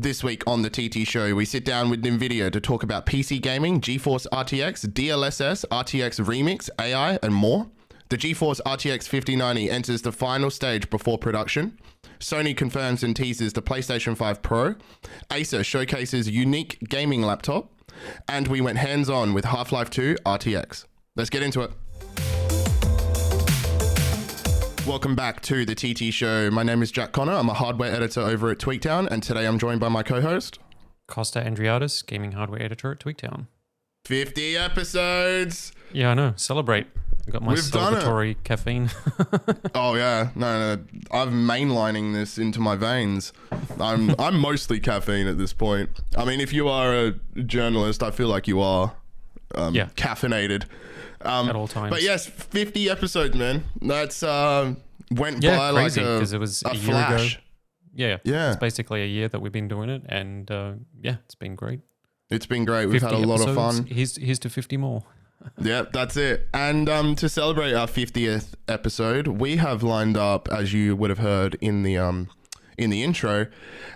This week on the TT Show, we sit down with NVIDIA to talk about PC gaming, GeForce RTX, DLSS, RTX Remix, AI, and more. The GeForce RTX 5090 enters the final stage before production. Sony confirms and teases the PlayStation 5 Pro. Acer showcases unique gaming laptop. And we went hands-on with Half-Life 2 RTX. Let's get into it. Welcome back to the TT Show. My name is Jak Connor. I'm a hardware editor over at Tweaktown, and today I'm joined by my co-host, Kosta Andriadis, gaming hardware editor at Tweaktown. 50 episodes! Yeah, I know. Celebrate. I got my celebratory caffeine. Oh yeah, no, I'm mainlining this into my veins. I'm mostly caffeine at this point. I mean, if you are a journalist, I feel like you are caffeinated. At all times. But yes, 50 episodes, man. That's went by crazy, like because it was a year flash. ago. Yeah. It's basically a year that we've been doing it, and it's been great. It's been great. We've had a lot of fun. Here's to 50 more. Yeah, that's it. And to celebrate our 50th episode, we have lined up, as you would have heard in the intro,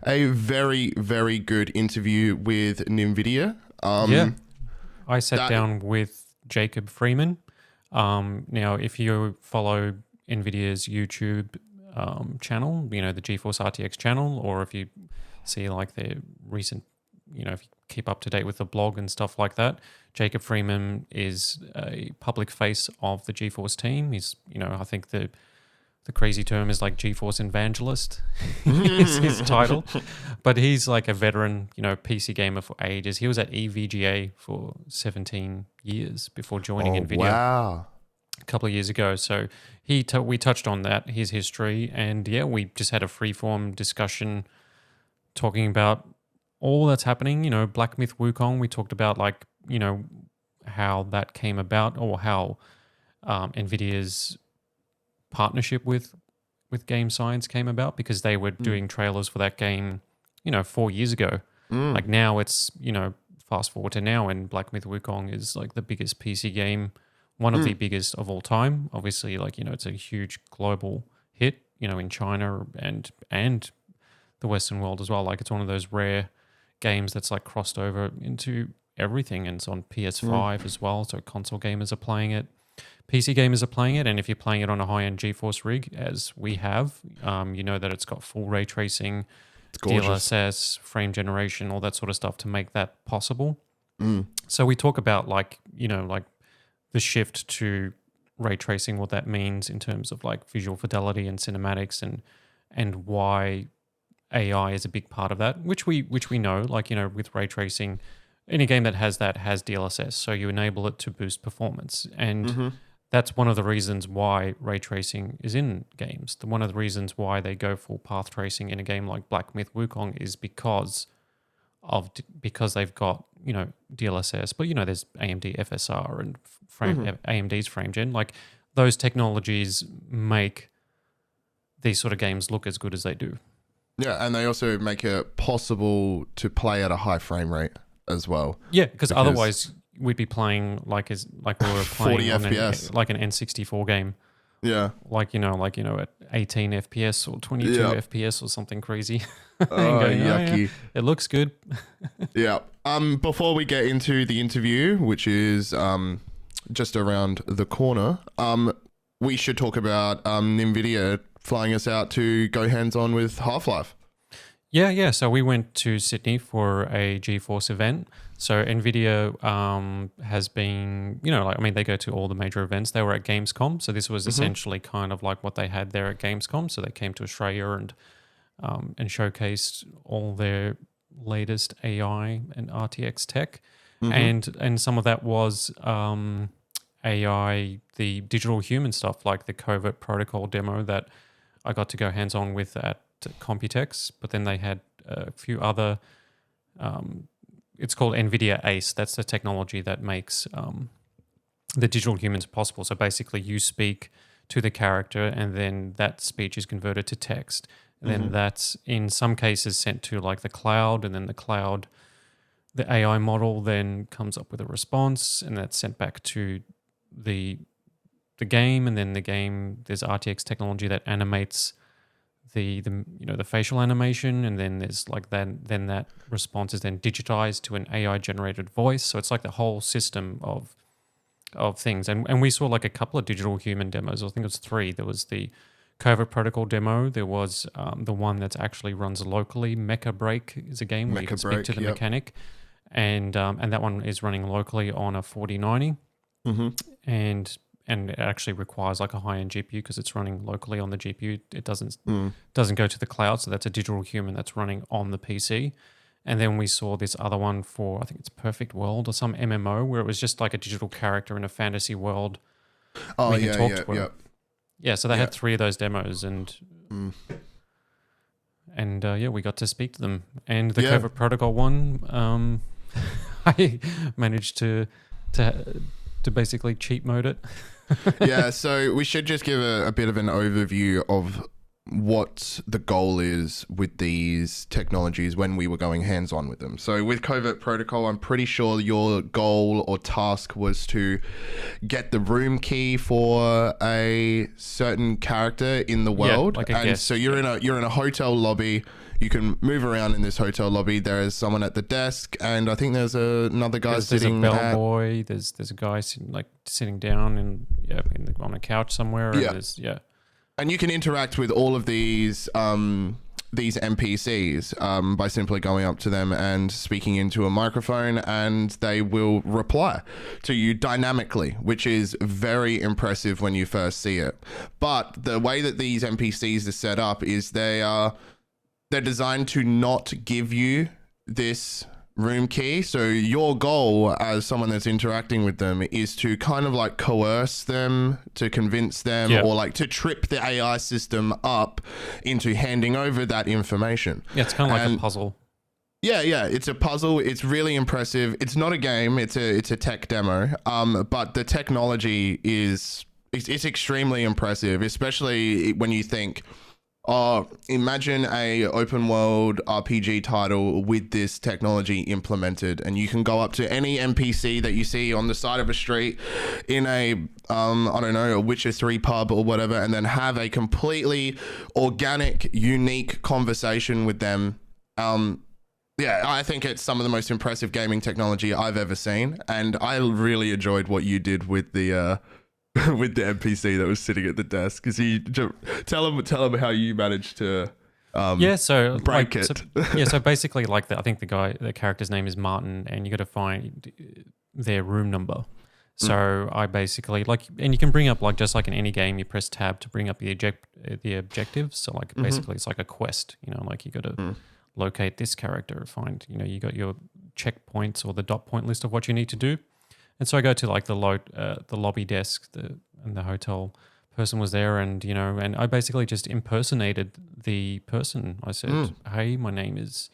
a very, very good interview with NVIDIA. I sat down with Jacob Freeman. Now, if you follow NVIDIA's YouTube channel, the GeForce RTX channel, or if you see like their recent, if you keep up to date with the blog and stuff like that, Jacob Freeman is a public face of the GeForce team. He's, I think the crazy term is like GeForce evangelist is his title. But he's like a veteran, PC gamer for ages. He was at EVGA for 17 years before joining NVIDIA a couple of years ago. So we touched on that, his history, and we just had a freeform discussion talking about all that's happening. Black Myth Wukong, we talked about how that came about, or how NVIDIA's partnership with Game Science came about, because they were doing trailers for that game 4 years ago. Like now it's fast forward to now, and Black Myth Wukong is like the biggest PC game, one of the biggest of all time. Obviously, it's a huge global hit in China and the Western world as well. Like, it's one of those rare games that's like crossed over into everything, and it's on PS5 as well, so console gamers are playing it. PC gamers are playing it, and if you're playing it on a high-end GeForce rig, as we have, you know that it's got full ray tracing, DLSS, frame generation, all that sort of stuff to make that possible. So we talk about the shift to ray tracing, what that means in terms of like visual fidelity and cinematics, and why AI is a big part of that, which we know, with ray tracing, any game that has DLSS, so you enable it to boost performance. And that's one of the reasons why ray tracing is in games. One of the reasons why they go full path tracing in a game like Black Myth Wukong is because they've got, DLSS, but there's AMD FSR and AMD's frame gen. Like, those technologies make these sort of games look as good as they do. Yeah, and they also make it possible to play at a high frame rate as well. Yeah, because otherwise we'd be playing like we were playing 40 FPS, like an N64 game. Yeah, at 18 FPS or 22 FPS or something crazy. Yucky! It looks good. Yeah. Before we get into the interview, which is just around the corner, we should talk about NVIDIA flying us out to go hands-on with Half-Life. Yeah. So we went to Sydney for a GeForce event. So NVIDIA has been, they go to all the major events. They were at Gamescom. So this was essentially kind of like what they had there at Gamescom. So they came to Australia and showcased all their latest AI and RTX tech. And some of that was AI, the digital human stuff, like the Covert Protocol demo that I got to go hands-on with at Computex. But then they had a few other, it's called NVIDIA ACE. That's the technology that makes the digital humans possible. So basically you speak to the character, and then that speech is converted to text. And then that's in some cases sent to like the cloud, and then the AI model then comes up with a response, and that's sent back to the game. And then the game, there's RTX technology that animates the facial animation, and then there's like then that response is then digitized to an AI generated voice. So it's like the whole system of things. And we saw like a couple of digital human demos. I think it was 3. There was the Covert Protocol demo. There was the one that actually runs locally. Mecha Break is a game where you can speak to the mechanic, and that one is running locally on a 4090, and it actually requires like a high-end GPU because it's running locally on the GPU. It doesn't go to the cloud, so that's a digital human that's running on the PC. And then we saw this other one for, I think it's Perfect World or some MMO, where it was just like a digital character in a fantasy world. Oh, yeah. So they had 3 of those demos, and we got to speak to them. And the Covert Protocol one, I managed to basically cheat mode it. Yeah, so we should just give a bit of an overview of what the goal is with these technologies when we were going hands-on with them. So with Covert Protocol, I'm pretty sure your goal or task was to get the room key for a certain character in the world. Like a guest. So you're in a hotel lobby. You can move around in this hotel lobby. There is someone at the desk, and I think there's another guy sitting. There's a bellboy. There's a guy sitting down on a couch somewhere. And and you can interact with all of these NPCs by simply going up to them and speaking into a microphone, and they will reply to you dynamically, which is very impressive when you first see it. But the way that these NPCs are set up is they're designed to not give you this room key. So your goal as someone that's interacting with them is to kind of like coerce them, to convince them, or like to trip the AI system up into handing over that information. Yeah, it's kind of like a puzzle. Yeah, it's a puzzle. It's really impressive. It's not a game. It's a tech demo. But the technology it's extremely impressive, especially when you think, imagine a open world RPG title with this technology implemented, and you can go up to any NPC that you see on the side of a street in a a Witcher 3 pub or whatever, and then have a completely organic, unique conversation with them. I think it's some of the most impressive gaming technology I've ever seen, and I really enjoyed what you did with the with the NPC that was sitting at the desk. Because tell him how you managed to break it. So basically, like I think the character's name is Martin, and you got to find their room number. So I basically and you can bring up just like in any game, you press tab to bring up the objectives. So basically it's like a quest. You got to locate this character, find you got your checkpoints or the dot point list of what you need to do. And so I go to the lobby desk, and the hotel person was there, and and I basically just impersonated the person. I said, "Hey, my name is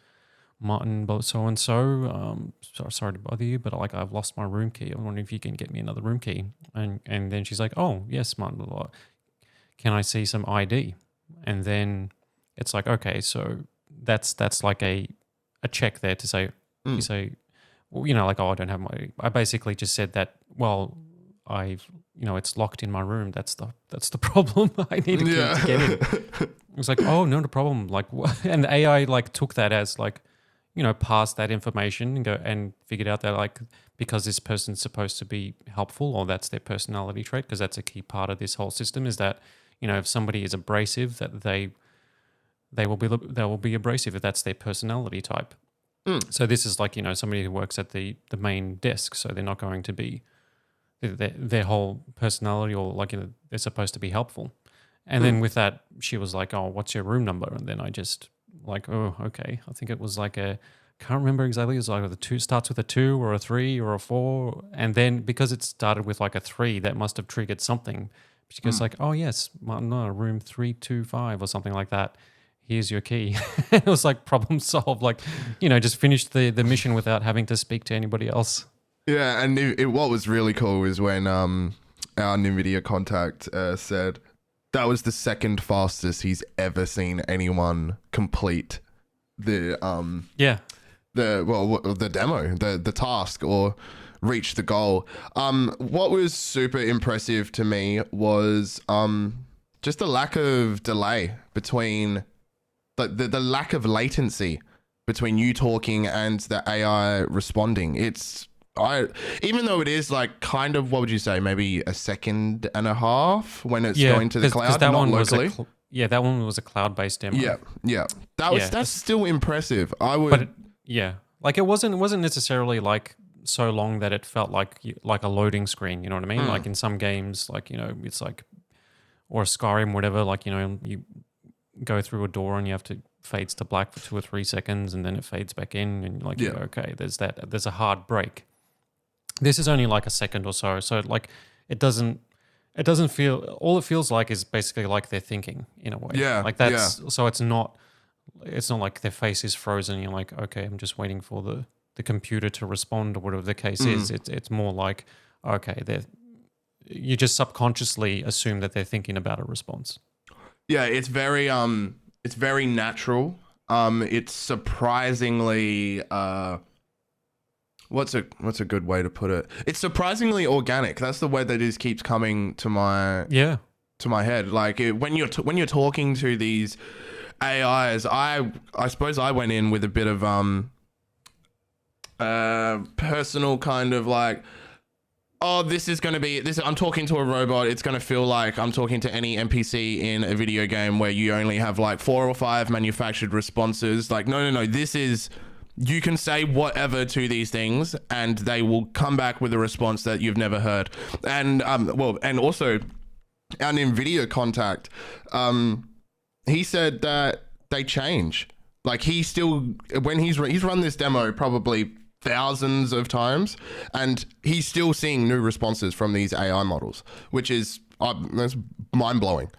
Martin, so and so. Sorry to bother you, but I've lost my room key. I'm wondering if you can get me another room key." And then she's like, "Oh, yes, Martin. Blah, blah. Can I see some ID?" And then it's like, okay, so that's like a check there to say you say. Well, I don't have my. I basically just said that. Well, it's locked in my room. That's the problem. I need a key to get in. It was like, oh, no problem. And the AI took that as passed that information and figured out that because this person's supposed to be helpful, or that's their personality trait, because that's a key part of this whole system is that if somebody is abrasive, that they will be abrasive if that's their personality type. So this is somebody who works at the main desk, so they're not going to be their whole personality, or they're supposed to be helpful. And then with that, she was like, "Oh, what's your room number?" And then I just "Oh, okay." I think it was can't remember exactly. It was the 2 starts with a 2 or a 3 or a 4, and then because it started with a 3, that must have triggered something. She goes "Oh yes, Martin, room 325 or something like that. Here's your key." It was problem solved. Just finished the mission without having to speak to anybody else. Yeah, and what was really cool is when our NVIDIA contact said that was the second fastest he's ever seen anyone complete the demo, the task, or reach the goal. What was super impressive to me was just the lack of delay between the lack of latency between you talking and the AI responding. Even though it is like kind of, what would you say, maybe a second and a half when it's going to the cloud, that not one locally. That one was a cloud-based demo. Yeah. That's still impressive. Like it wasn't necessarily like so long that it felt like a loading screen. You know what I mean? Like in some games, like it's like, or Skyrim, whatever. Like you go through a door and you have to fades to black for 2 or 3 seconds, and then it fades back in, and like you go, okay, there's a hard break. This is only like a second or so, like it doesn't feel, all it feels like is basically like they're thinking in a way. Like that's so it's not like their face is frozen. You're like, okay, I'm just waiting for the computer to respond or whatever the case is. It's more like, okay, you just subconsciously assume that they're thinking about a response. Yeah, it's very natural. It's surprisingly what's a good way to put it? It's surprisingly organic. That's the word that just keeps coming to my head. Like when you're talking to these AIs, I suppose I went in with a bit of personal kind of like, oh, this is going to be this. I'm talking to a robot. It's going to feel like I'm talking to any NPC in a video game where you only have like 4 or 5 manufactured responses. Like, no. This is, you can say whatever to these things and they will come back with a response that you've never heard. And and also our NVIDIA contact, he said that they change. Like he still, when he's run this demo probably thousands of times, and he's still seeing new responses from these AI models, which is that's mind-blowing.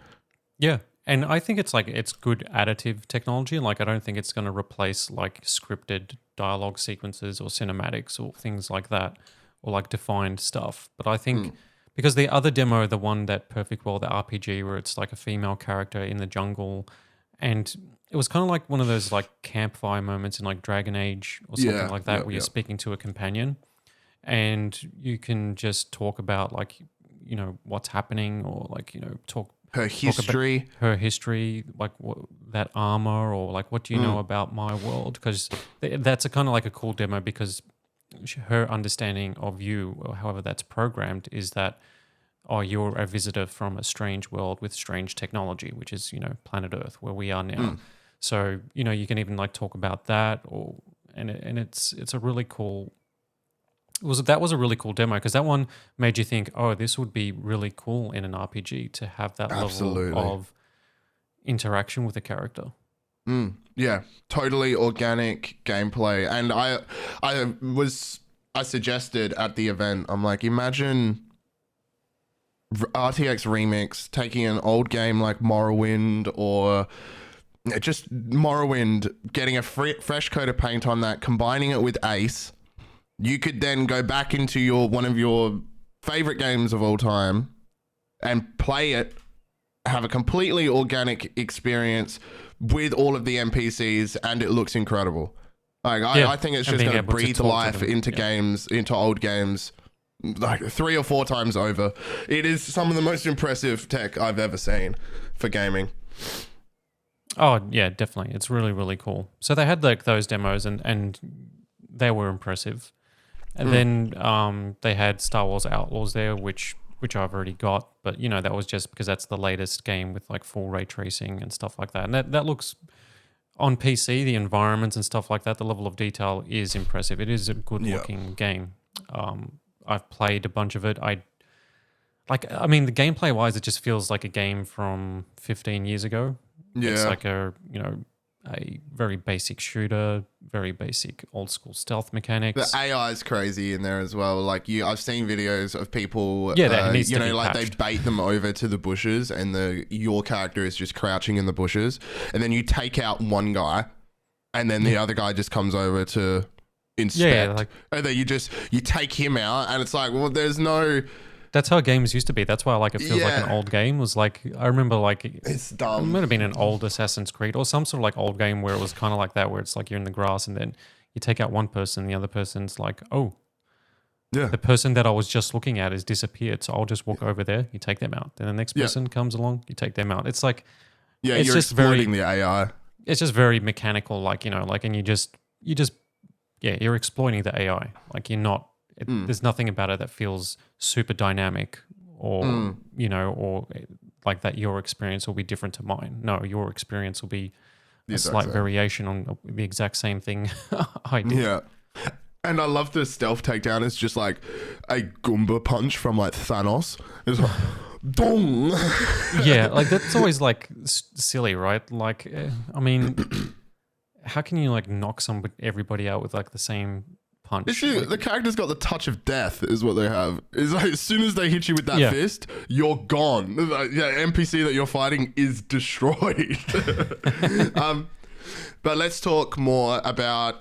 Yeah, and I think it's good additive technology. Like I don't think it's going to replace like scripted dialogue sequences or cinematics or things like that, or like defined stuff. But I think because the other demo, the one that Perfect World, the RPG, where it's like a female character in the jungle, and it was kind of like one of those like campfire moments in like Dragon Age or something like that, where you're speaking to a companion and you can just talk about like, what's happening, or like, talk her history, like that armor, or like, what do you know about my world? Because that's a kind of like a cool demo, because her understanding of you, or however that's programmed, is that, oh, you're a visitor from a strange world with strange technology, which is, planet Earth, where we are now. So, you can even like talk about that, and it's a really cool. That was a really cool demo, because that one made you think, oh, this would be really cool in an RPG to have that level of interaction with a character. Yeah, totally organic gameplay. And I suggested at the event, I'm like, imagine RTX Remix taking an old game like Morrowind, or just Morrowind, getting a fresh coat of paint on that, combining it with Ace. You could then go back into one of your favorite games of all time and play it, have a completely organic experience with all of the NPCs, and it looks incredible. Like I think it's just going to breathe life into games, into old games, like 3 or 4 times over. It is some of the most impressive tech I've ever seen for gaming. Oh yeah, definitely. It's really, really cool. So they had like those demos, and they were impressive. And then they had Star Wars Outlaws there, which I've already got, but that was just because that's the latest game with like full ray tracing and stuff like that. And that looks, on PC, the environments and stuff like that, the level of detail is impressive. It is a good looking game. I've played a bunch of it. The gameplay wise, it just feels like a game from 15 years ago. Yeah. It's like a very basic shooter, very basic old school stealth mechanics. The AI is crazy in there as well. Like I've seen videos of people, that needs to be patched. They bait them over to the bushes, and your character is just crouching in the bushes, and then you take out one guy, and then the other guy just comes over to inspect, and then you take him out, and it's like, well, there's no. That's how games used to be. That's why it feels like an old game. Was like, I remember it's dumb. It might have been an old Assassin's Creed or some sort of like old game where it was kind of like that, where it's like you're in the grass and then you take out one person, the other person's like, oh, Yeah. The person that I was just looking at has disappeared. So I'll just walk over there, you take them out. Then the next person comes along, you take them out. It's like, Yeah, it's you're just exploiting the AI. it's just very mechanical, like, and you're exploiting the AI. Like you're not, there's nothing about it that feels super dynamic or, or like that your experience will be different to mine. No, your experience will be a slight variation on the exact same thing I did. Yeah. And I love the stealth takedown. It's just like a Goomba punch from like Thanos. It's like, dong. Yeah, like that's always like silly, right? Like, I mean, how can you like knock everybody out with like the same punch? The character's got the touch of death, is what they have. It's like as soon as they hit you with that fist, you're gone. Like, NPC that you're fighting is destroyed. But let's talk more about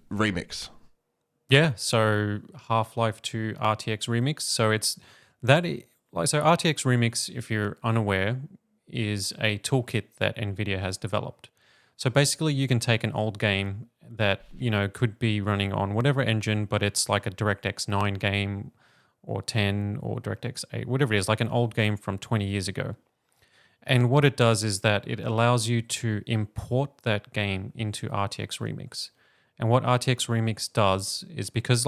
Remix. Yeah, so Half-Life 2 RTX Remix. So so RTX Remix, if you're unaware, is a toolkit that NVIDIA has developed. So basically you can take an old game that, could be running on whatever engine, but it's like a DirectX 9 game or 10 or DirectX 8, whatever it is, like an old game from 20 years ago. And what it does is that it allows you to import that game into RTX Remix. And what RTX Remix does is because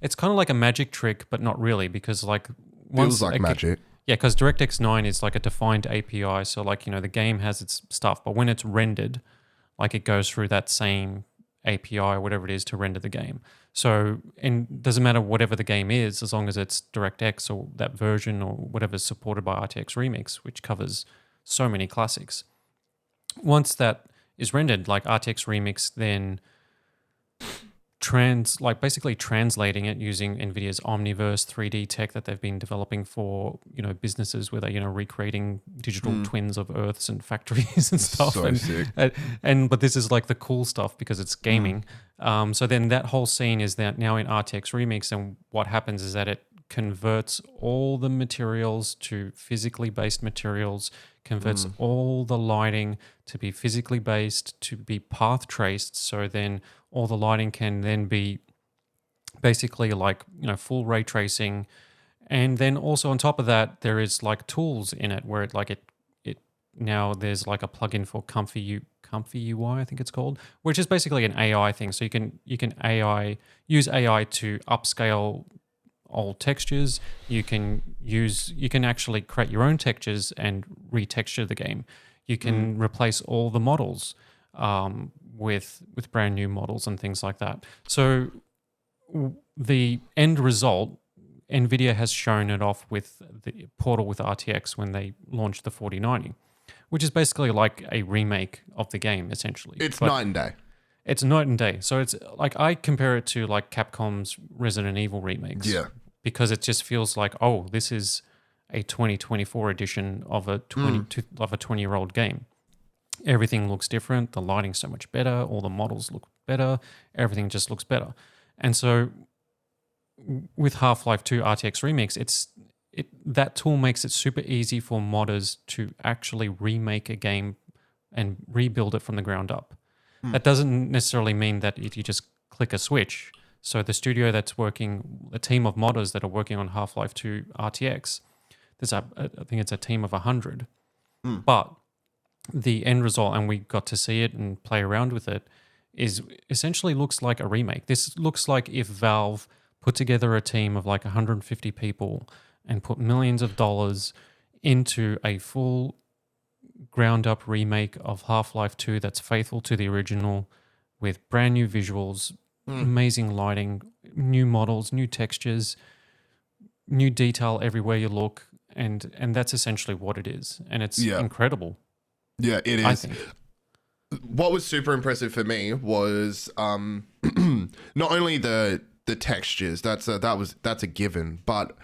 it's kind of like a magic trick, but not really, because like feels like magic. Yeah, because DirectX 9 is like a defined API. So like, the game has its stuff, but when it's rendered, like it goes through that same API or whatever it is to render the game. So, and it doesn't matter whatever the game is, as long as it's DirectX or that version or whatever's supported by RTX Remix, which covers so many classics. Once that is rendered, like RTX Remix then basically translating it using NVIDIA's Omniverse 3D tech that they've been developing for, businesses where they're, recreating digital twins of Earths and factories and stuff. So sick. But this is like the cool stuff because it's gaming. So then that whole scene is that now in RTX Remix, and what happens is that it converts all the materials to physically based materials, converts all the lighting to be physically based, to be path traced. So then all the lighting can then be basically like, full ray tracing. And then also on top of that, there is like tools in it where it now there's like a plugin for Comfy UI, I think it's called, which is basically an AI thing. So you can use AI to upscale old textures. You can actually create your own textures and retexture the game. You can replace all the models with brand new models and things like that. So the end result, NVIDIA has shown it off with the Portal with RTX when they launched the 4090, which is basically like a remake of the game, essentially. It's night and day. It's night and day. So it's like, I compare it to like Capcom's Resident Evil remakes. Yeah. Because it just feels like, oh, this is a 2024 edition of a 20-year-old game. Everything looks different. The lighting's so much better. All the models look better. Everything just looks better. And so with Half-Life 2 RTX Remix, that tool makes it super easy for modders to actually remake a game and rebuild it from the ground up. That doesn't necessarily mean that if you just click a switch. So the studio that's working, a team of modders that are working on Half-Life 2 RTX, I think it's a team of 100. But the end result, and we got to see it and play around with it, is essentially looks like a remake. This looks like if Valve put together a team of like 150 people and put millions of dollars into a full ground up remake of Half-Life 2 that's faithful to the original with brand new visuals, amazing lighting, new models, new textures, new detail everywhere you look, and that's essentially what it is, and it's incredible. Yeah, it is. I think. What was super impressive for me was not only the textures, that's a given, but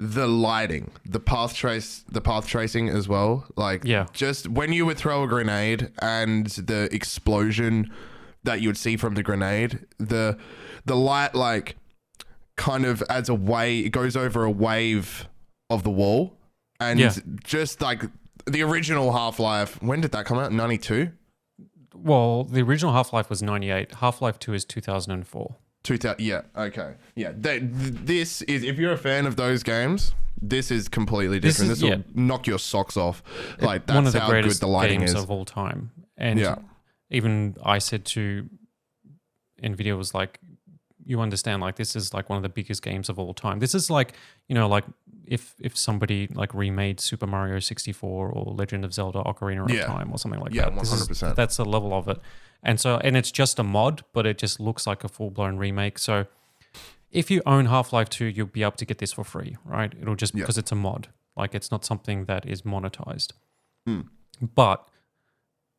the lighting, the path tracing as well. Like, just when you would throw a grenade and the explosion that you would see from the grenade, the light like kind of as a wave, it goes over a wave of the wall, and just like the original Half-Life. When did that come out? 92. Well, the original Half-Life was 98. Half-Life 2 is 2004. 2000. Yeah. Okay. Yeah. This is, if you're a fan of those games, this is completely different. This will knock your socks off. Like, that's one of the how good greatest the lighting games is of all time. And even I said to NVIDIA, was like, you understand, like, this is like one of the biggest games of all time. This is like, you know, like if somebody like remade Super Mario 64 or Legend of Zelda Ocarina of Time or something like that. 100%. That's the level of it. And it's just a mod, but it just looks like a full-blown remake. So if you own Half-Life 2, you'll be able to get this for free, right? It'll just, because it's a mod. Like, it's not something that is monetized. But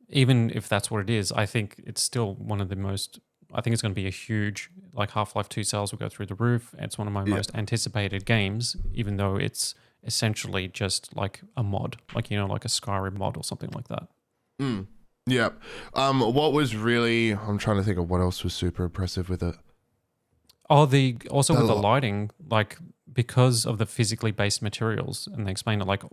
even if that's what it is, I think it's still one of the most, I think it's going to be a huge, like, Half-Life 2 sales will go through the roof. It's one of my most anticipated games, even though it's essentially just like a mod, like, you know, like a Skyrim mod or something like that. Yeah. What was really, I'm trying to think of what else was super impressive with it. Oh, with the lighting, like, because of the physically based materials, and they explain it, like,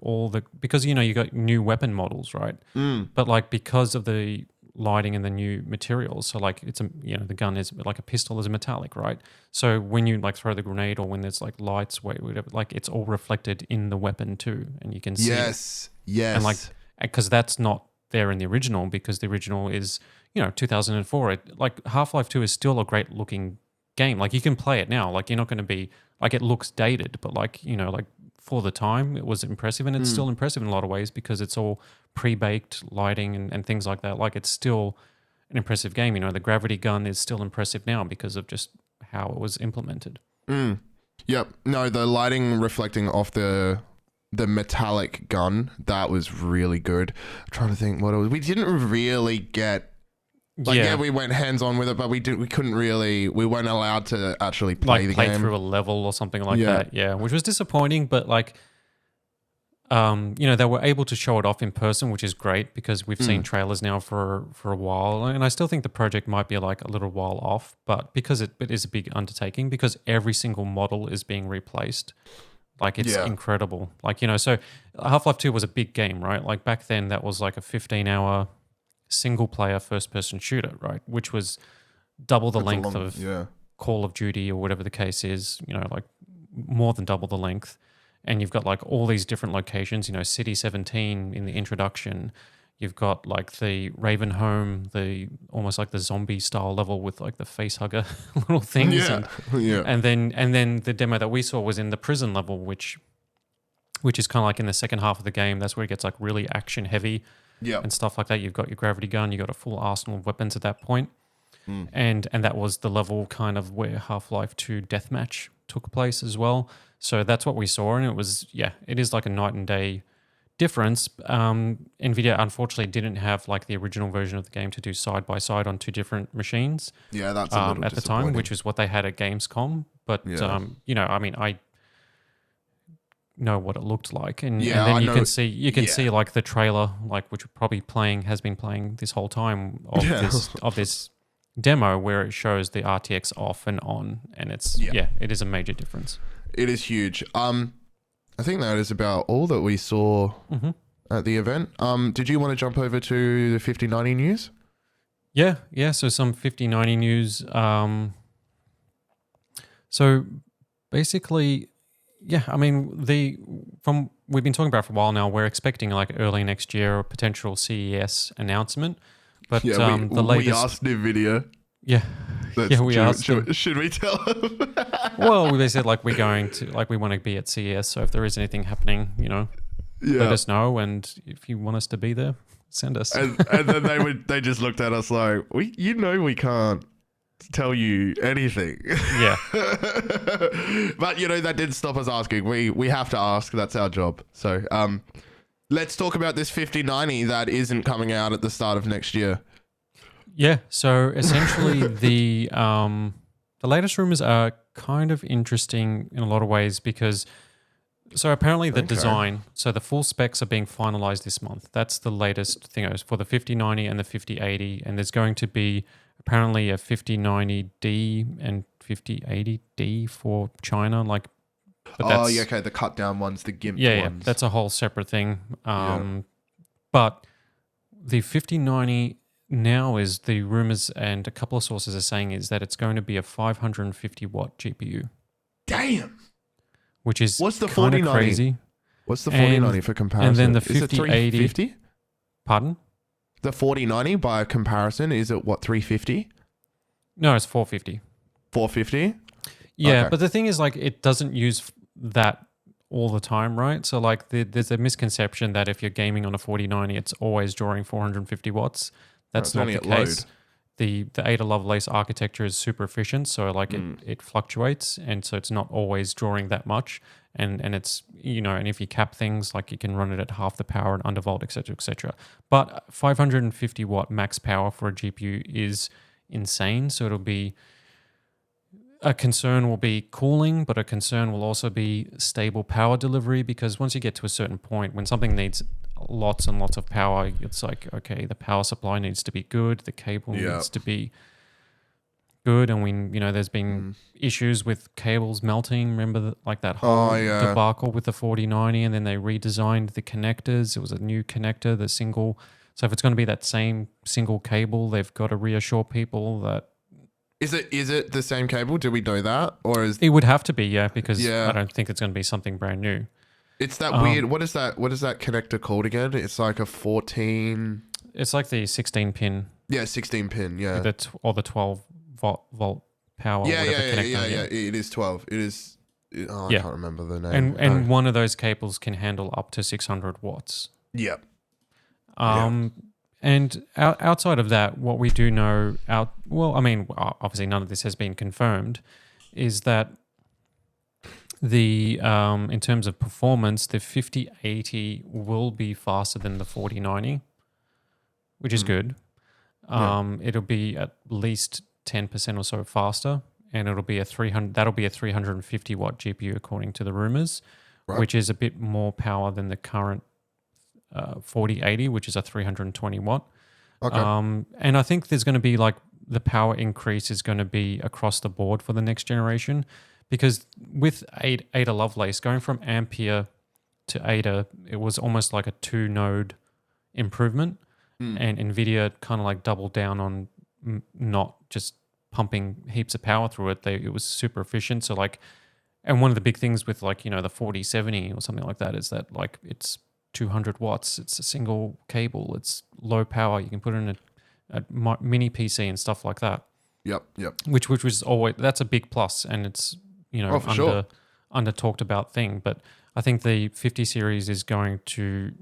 because, you know, you got new weapon models, right? But, like, because of the lighting and the new materials, so, like, it's you know, the gun is like, a pistol is metallic, right? So when you, like, throw the grenade, or when there's, like, lights, whatever, like, it's all reflected in the weapon too, and you can see it. And, like, because that's not there in the original, because the original is, you know, 2004. Like, Half-Life 2 is still a great looking game. Like, you can play it now. Like, you're not going to be, like, it looks dated, but, like, you know, like, for the time it was impressive, and it's still impressive in a lot of ways, because it's all pre-baked lighting and things like that. Like, it's still an impressive game. You know, the gravity gun is still impressive now because of just how it was implemented. Yep. No, the lighting reflecting off the metallic gun, that was really good. I'm trying to think what it was. We didn't really get, like, we went hands-on with it, but we weren't allowed to actually play the game. Through a level or something like that, which was disappointing, but, like, you know, they were able to show it off in person, which is great, because we've seen trailers now for a while, and I still think the project might be, like, a little while off, but because it is a big undertaking, because every single model is being replaced. Like, it's incredible. Like, you know, so Half-Life 2 was a big game, right? Like, back then, that was like a 15-hour single-player first-person shooter, right? Which was double the length of Call of Duty or whatever the case is, you know, like, more than double the length. And you've got, like, all these different locations, you know, City 17 in the introduction. You've got, like, the Raven Home, almost like the zombie style level with, like, the face hugger little things. And then the demo that we saw was in the prison level, which is kind of like in the second half of the game. That's where it gets, like, really action heavy and stuff like that. You've got your gravity gun, you've got a full arsenal of weapons at that point. And that was the level kind of where Half-Life 2 Deathmatch took place as well. So that's what we saw, and it was, it is like a night and day difference. NVIDIA unfortunately didn't have, like, the original version of the game to do side by side on two different machines. Yeah, that's a little at the time, which is what they had at Gamescom. But you know, I mean, I know what it looked like, and then you can see like the trailer, like, which has been playing this whole time of this demo, where it shows the RTX off and on, and it's it is a major difference. It is huge. I think that is about all that we saw at the event. Did you want to jump over to the 5090 news? Yeah. So some 5090 news. So basically, I mean, we've been talking about it for a while now. We're expecting, like, early next year a potential CES announcement. But the latest, we asked NVIDIA. We asked. Should we tell them? Well, they said, like, we want to be at CES. So if there is anything happening, you know, let us know. And if you want us to be there, send us. And then they just looked at us like, we can't tell you anything. Yeah. But, you know, that didn't stop us asking. We have to ask. That's our job. So let's talk about this 5090 that isn't coming out at the start of next year. Yeah, so essentially the latest rumors are kind of interesting in a lot of ways, because apparently the design, so the full specs are being finalized this month. That's the latest thing for the 5090 and the 5080, and there's going to be apparently a 5090D and 5080D for China, like. The cut down ones, the GIMP ones. Yeah, that's a whole separate thing. But the 5090, now is the rumors and a couple of sources are saying is that it's going to be a 550 watt GPU. Damn. Which is what's the kind of 4090? Crazy. What's the 4090 for comparison? And then the is it 5080. 350? Pardon? The 4090 by comparison, is it what, 350? No, it's 450. 450? Yeah, Okay. but the thing is, like, it doesn't use that all the time, right? So, like, there's a misconception that if you're gaming on a 4090, it's always drawing 450 watts. That's not the case. The Ada Lovelace architecture is super efficient, so like it fluctuates, and so it's not always drawing that much. And it's, and if you cap things, like you can run it at half the power and undervolt, etc., etc. But 550 watt max power for a GPU is insane. So it'll be a concern will be cooling, but a concern will also be stable power delivery, because once you get to a certain point, when something needs lots and lots of power, it's like, okay, the power supply needs to be good, the cable needs to be good, and there's been issues with cables melting. Remember that whole debacle with the 4090, and then they redesigned the connectors. It was a new connector, the single. So if it's going to be that same single cable, they've got to reassure people that. Is it the same cable? Do we know that, or is it would have to be? Yeah, because I don't think it's going to be something brand new. It's that weird. What is that connector called again? It's like a 14. It's like the 16 pin. Yeah, 16 pin. Yeah, or the 12 volt power. Yeah. It is 12. It is. I can't remember the name. And one of those cables can handle up to 600 watts. Yeah. And outside of that, what we do know, obviously none of this has been confirmed, is that in terms of performance, the 5080 will be faster than the 4090, which is good. It'll be at least 10% or so faster, and that'll be a 350 watt GPU according to the rumors, which is a bit more power than the current 4080, which is a 320 watt. Okay. And I think there's going to be the power increase is going to be across the board for the next generation, because with Ada Lovelace going from Ampere to Ada, it was almost like a 2-node improvement, and NVIDIA kind of doubled down on not just pumping heaps of power through it. It was super efficient. So and one of the big things with the 4070 or something like that is that it's 200 watts. It's a single cable. It's low power. You can put it in a mini PC and stuff like that. Yep. Which was always, that's a big plus, and it's under talked about thing. But I think the 50 series is going to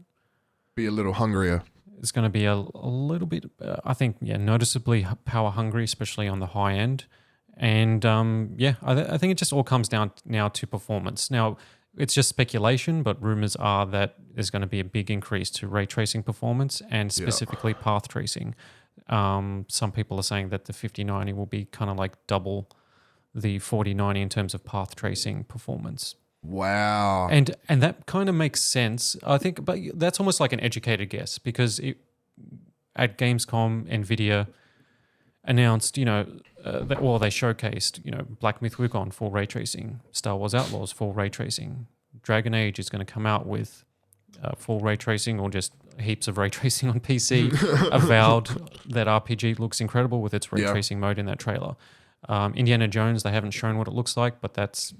be a little hungrier. It's going to be a little bit, I think, noticeably power hungry, especially on the high end. And I think it just all comes down now to performance. Now, it's just speculation, but rumors are that there's going to be a big increase to ray tracing performance and specifically path tracing. Some people are saying that the 5090 will be kind of double the 4090 in terms of path tracing performance. Wow. And that kind of makes sense, I think, but that's almost like an educated guess, because at Gamescom, NVIDIA announced, they showcased, Black Myth Wukong full ray tracing, Star Wars Outlaws full ray tracing, Dragon Age is going to come out with full ray tracing or just heaps of ray tracing on PC. Avowed that RPG looks incredible with its ray tracing mode in that trailer. Indiana Jones, they haven't shown what it looks like, but that's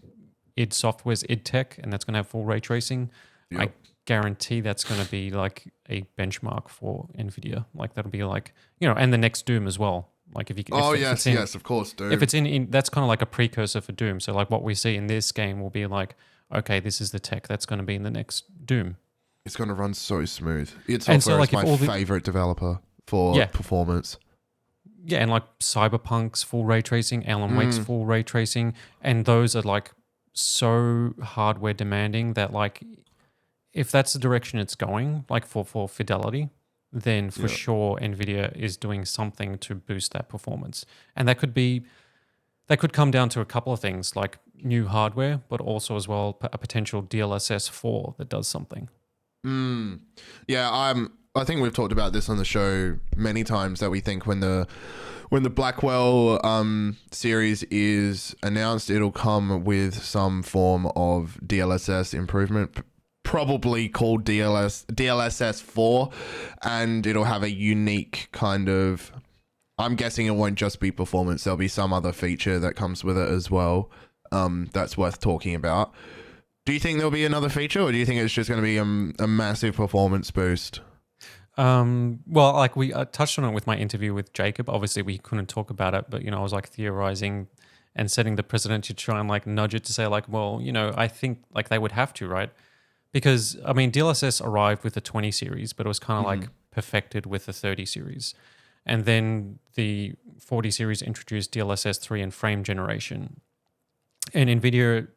id Software's id Tech, and that's going to have full ray tracing. Yep. I guarantee that's going to be a benchmark for NVIDIA. That'll be and the next Doom as well. Yes, of course, Doom. If it's in that's kind of like a precursor for Doom. So what we see in this game will be okay, this is the tech that's going to be in the next Doom. It's going to run so smooth. Id Software is my favorite developer for performance. Yeah, and Cyberpunk's full ray tracing, Alan Wake's full ray tracing, and those are so hardware demanding that if that's the direction it's going, for fidelity, then for sure NVIDIA is doing something to boost that performance. And that could come down to a couple of things, like new hardware, but also as well a potential DLSS 4 that does something. Yeah, I think we've talked about this on the show many times, that we think when the Blackwell series is announced, it'll come with some form of DLSS improvement. probably called DLSS 4, and it'll have a unique kind of. I'm guessing it won't just be performance. There'll be some other feature that comes with it as well. That's worth talking about. Do you think there'll be another feature, or do you think it's just going to be a massive performance boost? Well, like we touched on it with my interview with Jacob. Obviously, we couldn't talk about it, but I was like theorizing and setting the precedent to try and like nudge it to say like, well, I think like they would have to, right? Because I mean, DLSS arrived with the 20 series, but it was kind of like perfected with the 30 series. And then the 40 series introduced DLSS 3 and frame generation. And NVIDIA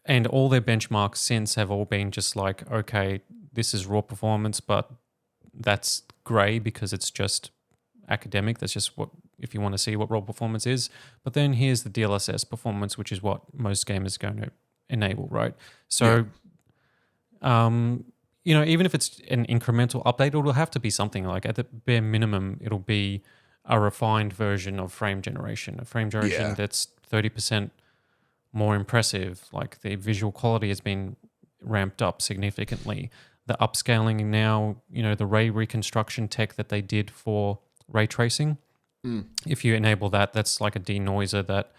and all their benchmarks since have all been just like, okay, this is raw performance, but that's grey because it's just academic. That's just what, if you want to see what raw performance is. But then here's the DLSS performance, which is what most gamers are going to enable, right? So, even if it's an incremental update, it'll have to be something like, at the bare minimum, it'll be a refined version of frame generation, a frame generation that's 30% more impressive. Like the visual quality has been ramped up significantly. The upscaling now, the ray reconstruction tech that they did for ray tracing, if you enable that, that's like a denoiser that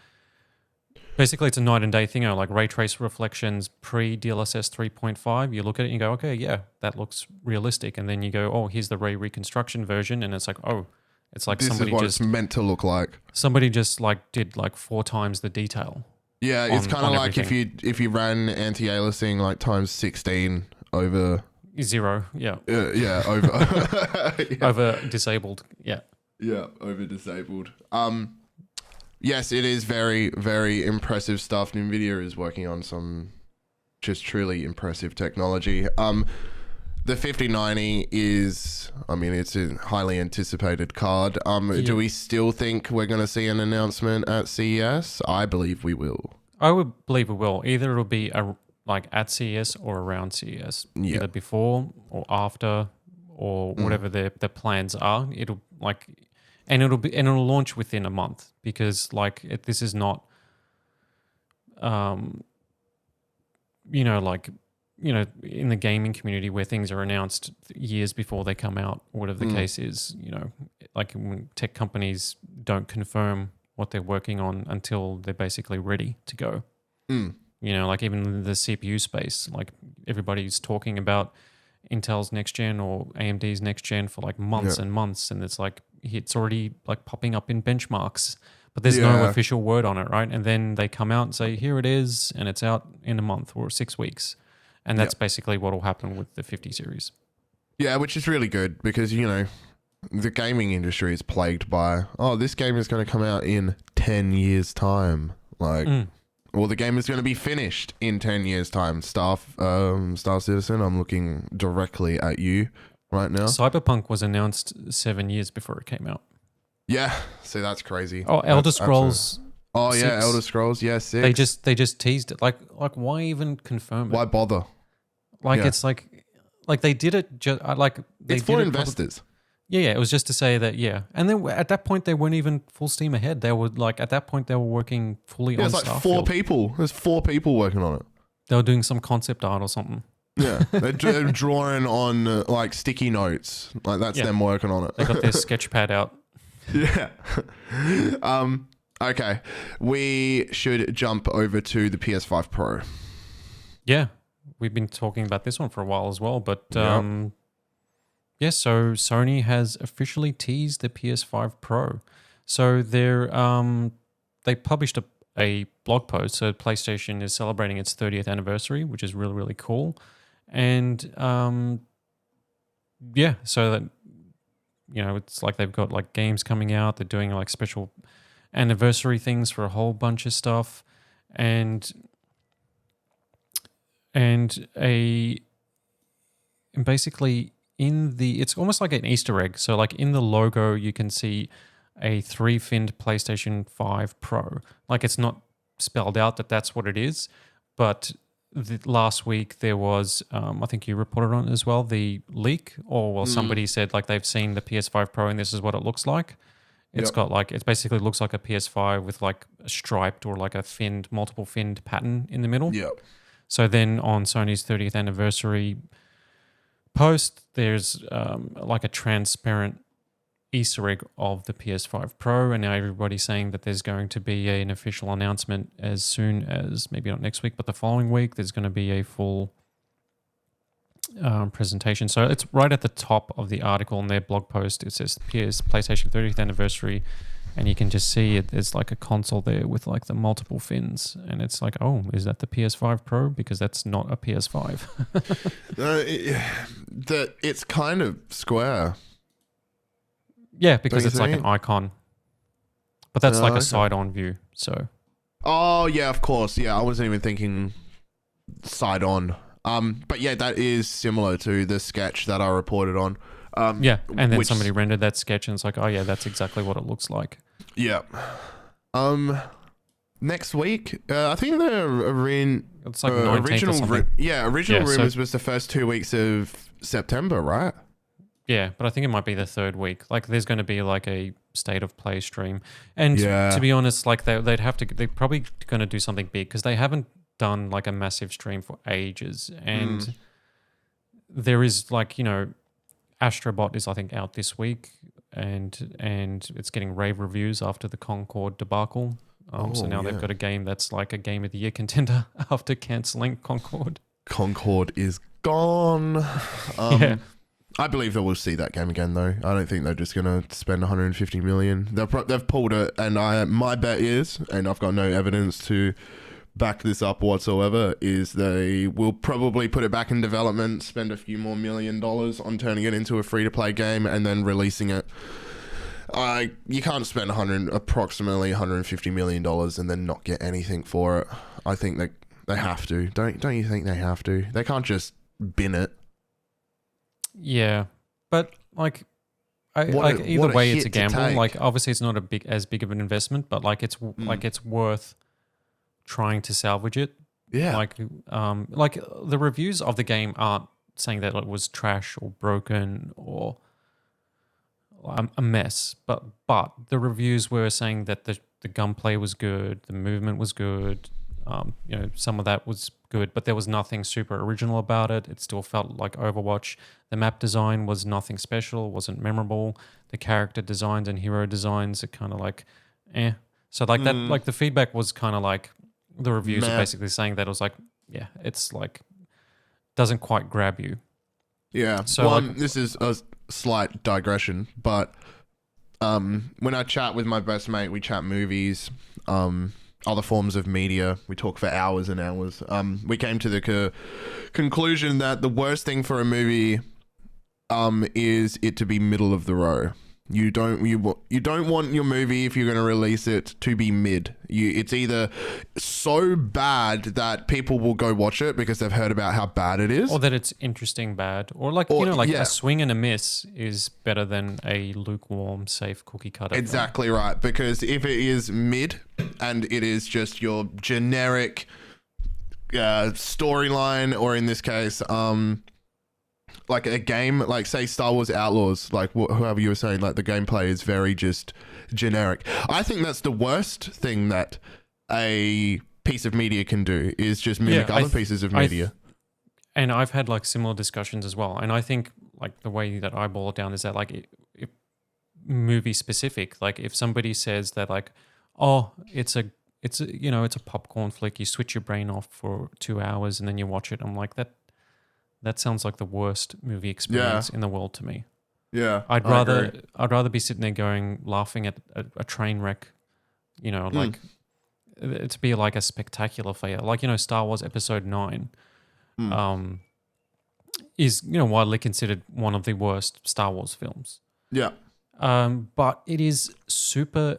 basically it's a night and day thing. Like ray trace reflections pre-DLSS 3.5, you look at it and you go, okay, yeah, that looks realistic. And then you go, oh, here's the ray reconstruction version. And it's like, oh, it's like this somebody is what just it's meant to look like. Somebody just like did like 4 times the detail. Yeah, it's kind of like everything. if you ran anti-aliasing like times 16 over 0, yeah. Over Over disabled, yeah. Yeah, over disabled. Yes, it is very, very impressive stuff. NVIDIA is working on some just truly impressive technology. The 5090 is, I mean, it's a highly anticipated card. Do we still think we're going to see an announcement at CES? I believe we will. I would believe it will. Either it'll be like at CES or around CES, either before or after or whatever their plans are. It'll like, and it'll launch within a month because like this is not, in the gaming community where things are announced years before they come out, or whatever the case is, like when tech companies don't confirm what they're working on until they're basically ready to go. Like even in the CPU space, like everybody's talking about Intel's next gen or AMD's next gen for like months and months. And it's like, it's already like popping up in benchmarks, but there's no official word on it, right? And then they come out and say, here it is, and it's out in a month or 6 weeks. And that's basically what will happen with the 50 series. Yeah, which is really good because, the gaming industry is plagued by, this game is going to come out in 10 years' time. Like, the game is going to be finished in 10 years' time. Star Citizen, I'm looking directly at you right now. Cyberpunk was announced 7 years before it came out. Yeah, see, that's crazy. Oh, Elder Scrolls. Oh, 6. Yeah, Elder Scrolls, 6. They just teased it. Like why even confirm it? Why bother? Like it's like they did it just like it's for investors. Yeah, it was just to say that, and then at that point they weren't even full steam ahead. They were like, at that point they were working fully on Starfield. It's like 4 people. There's 4 people working on it. They were doing some concept art or something. Yeah, they're drawing on like sticky notes. Like that's them working on it. They got their sketch pad out. Yeah. Okay, we should jump over to the PS5 Pro. Yeah, we've been talking about this one for a while as well, but so Sony has officially teased the PS5 Pro. So they published a blog post. So PlayStation is celebrating its 30th anniversary, which is really, really cool. And so that it's like they've got like games coming out. They're doing like special anniversary things for a whole bunch of stuff, and basically it's almost like an Easter egg. So like in the logo, you can see a 3-finned PlayStation 5 Pro. Like it's not spelled out that that's what it is, but last week there was, I think you reported on it as well, the leak, somebody said like they've seen the PS5 Pro and this is what it looks like. It's got like, it basically looks like a PS5 with like a striped or like a multiple finned pattern in the middle. Yep. So then on Sony's 30th anniversary post, there's like a transparent Easter egg of the PS5 Pro, and now everybody's saying that there's going to be an official announcement as soon as, maybe not next week, but the following week, there's going to be a full presentation. So it's right at the top of the article in their blog post. It says PlayStation 30th anniversary, and you can just see it. There's like a console there with like the multiple fins, and it's like, oh, is that the PS5 Pro? Because that's not a PS5. It's kind of square. Yeah, because it's like an icon. But that's like a side-on view, so. Oh, yeah, of course. Yeah, I wasn't even thinking side-on. But yeah, that is similar to the sketch that I reported on. Yeah, and then somebody rendered that sketch and it's like, oh yeah, that's exactly what it looks like. Yeah. Next week, I think the it's like 19th or something. Original rumors was the first 2 weeks of September, right? Yeah, but I think it might be the third week. Like, there's going to be like a state of play stream, and to be honest, like they're probably going to do something big because they haven't done like a massive stream for ages, and there is like, you know, Astrobot is I think out this week, and it's getting rave reviews after the Concord debacle. So now they've got a game that's like a Game of the Year contender after cancelling Concord. Concord is gone. Yeah. I believe that we'll see that game again, though. I don't think they're just going to spend 150 million. They've pulled it, and my bet is, and I've got no evidence to back this up whatsoever, is they will probably put it back in development, spend a few more $1 million on turning it into a free-to-play game, and then releasing it. You can't spend approximately $150 million and then not get anything for it. I think they have to. Don't you think they have to? They can't just bin it. Yeah, but like, either way, it's a gamble. Like, obviously, it's not as big of an investment, but like, it's worth trying to salvage it. Yeah, like the reviews of the game aren't saying that it was trash or broken or a mess, but the reviews were saying that the gunplay was good, the movement was good. You know, some of that was good, but there was nothing super original about it. It still felt like Overwatch. The map design was nothing special, wasn't memorable. The character designs and hero designs are kind of like, eh. So like that, like the feedback was kind of like, the reviews are basically saying that it was like, yeah, it's like, doesn't quite grab you. Yeah. So this is a slight digression, but when I chat with my best mate, we chat movies, other forms of media. We talk for hours and hours. We came to the conclusion that the worst thing for a movie is it to be middle of the row. You don't want your movie, if you're going to release it, to be mid. It's either so bad that people will go watch it because they've heard about how bad it is, or that it's interesting bad, or a swing and a miss is better than a lukewarm, safe cookie cutter. Exactly right. Because if it is mid and it is just your generic storyline, or in this case, like a game, like say Star Wars Outlaws, like whoever you were saying, like the gameplay is very just generic. I think that's the worst thing that a piece of media can do, is just mimic other pieces of media. And I've had like similar discussions as well. And I think like the way that I boil it down is that like if movie specific, like if somebody says that like, oh, it's a popcorn flick, you switch your brain off for 2 hours and then you watch it. I'm like, that sounds like the worst movie experience in the world to me. Yeah, I'd rather be sitting there laughing at a train wreck, you know, like to be like a spectacular failure. Like, you know, Star Wars Episode 9 is, you know, widely considered one of the worst Star Wars films. Yeah. But it is super,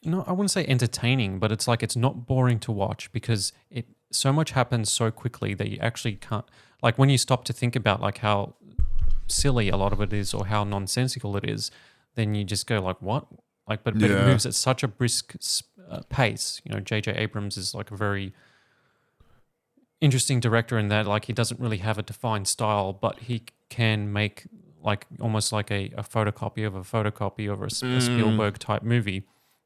I wouldn't say entertaining, but it's like it's not boring to watch because so much happens so quickly that you actually can't, like when you stop to think about like how silly a lot of it is or how nonsensical it is, then you just go like, what? Like, but it moves at such a brisk pace. You know, J.J. Abrams is like a very interesting director in that, like, he doesn't really have a defined style, but he can make like almost like a photocopy of a Spielberg type movie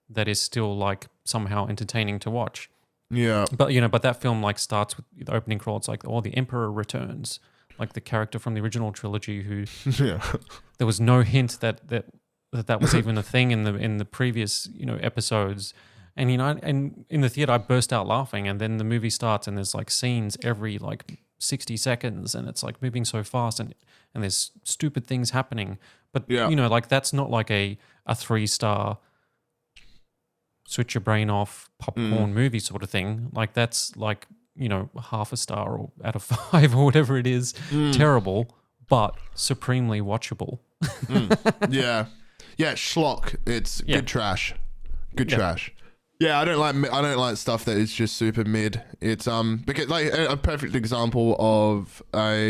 that is still like somehow entertaining to watch. Yeah. But but that film like starts with the opening crawl. It's like, oh, the Emperor returns, like the character from the original trilogy who Yeah. there was no hint that was even a thing in the previous episodes. And and in the theater I burst out laughing, and then the movie starts and there's like scenes every like 60 seconds, and it's like moving so fast, and there's stupid things happening. But Yeah. like that's not like a 3-star switch your brain off popcorn movie sort of thing. Like that's like half a star or out of 5 or whatever it is. Terrible, but supremely watchable. Yeah. Yeah, schlock. It's good trash. Good trash. Yeah, I don't like stuff that is just super mid. It's because like a perfect example of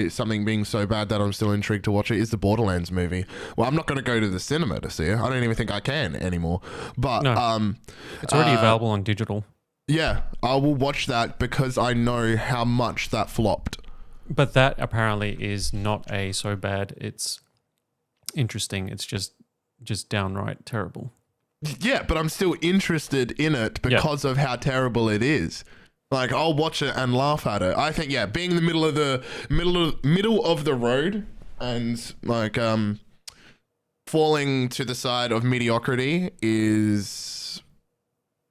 something being so bad that I'm still intrigued to watch it is the Borderlands movie. Well, I'm not going to go to the cinema to see it. I don't even think I can anymore. But no, it's already available on digital. Yeah, I will watch that because I know how much that flopped. But that apparently is not so bad. It's interesting. It's just downright terrible. Yeah, but I'm still interested in it because of how terrible it is. Like, I'll watch it and laugh at it. I think, being in the middle of the road and like falling to the side of mediocrity is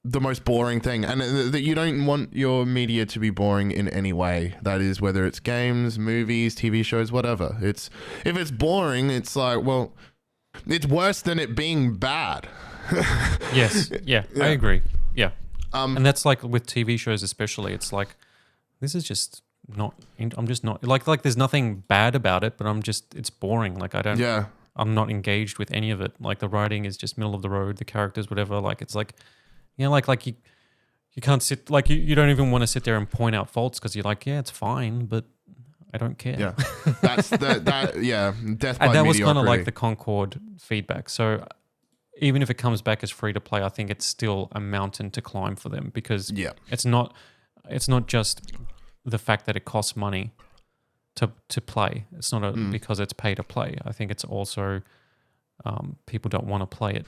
the most boring thing. And that you don't want your media to be boring in any way. That is, whether it's games, movies, TV shows, whatever. If it's boring, it's like, well, it's worse than it being bad. Yes. Yeah, I agree. Yeah. And that's like with TV shows especially. It's like, this is just not... I'm just not... Like there's nothing bad about it, but it's boring. Like I'm not engaged with any of it. Like the writing is just middle of the road, the characters, whatever. Like it's like... like you can't sit... Like you don't even want to sit there and point out faults because you're like, yeah, it's fine, but I don't care. Yeah. That's death by mediocrity. And that was kind of like the Concord feedback. So... Even if it comes back as free to play, I think it's still a mountain to climb for them because it's not just the fact that it costs money to play. It's not because it's pay to play. I think it's also people don't want to play it.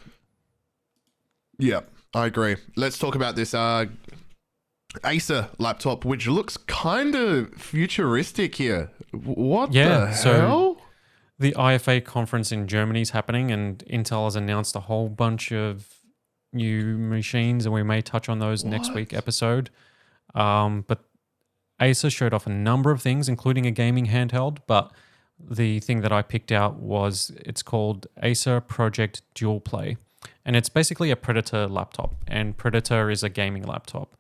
Yeah, I agree. Let's talk about this Acer laptop, which looks kind of futuristic here. What the hell? The IFA conference in Germany is happening, and Intel has announced a whole bunch of new machines, and we may touch on those next week episode. But Acer showed off a number of things, including a gaming handheld. But the thing that I picked out it's called Acer Project DualPlay, and it's basically a Predator laptop, and Predator is a gaming laptop.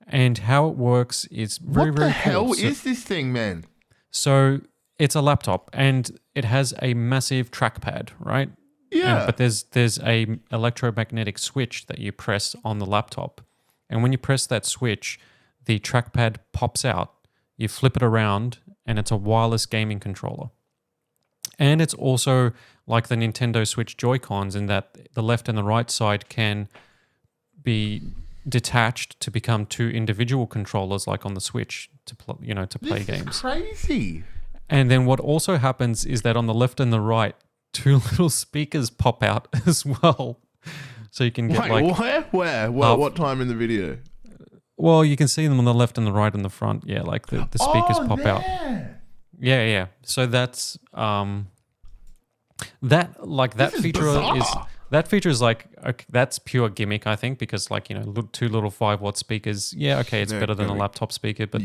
And how it works is very, very cool. What the hell is this thing, man? So... It's a laptop and it has a massive trackpad, right? Yeah. But there's a electromagnetic switch that you press on the laptop. And when you press that switch, the trackpad pops out. You flip it around and it's a wireless gaming controller. And it's also like the Nintendo Switch Joy-Cons in that the left and the right side can be detached to become 2 individual controllers like on the Switch to play games. This is crazy. And then what also happens is that on the left and the right, 2 little speakers pop out as well. So you can get Where? What time in the video? Well, you can see them on the left and the right and the front. Yeah, like the speakers pop out. Yeah. So that's that feature is like okay, that's pure gimmick, I think, because 2 little 5-watt speakers. Yeah, okay, it's better than a laptop speaker, but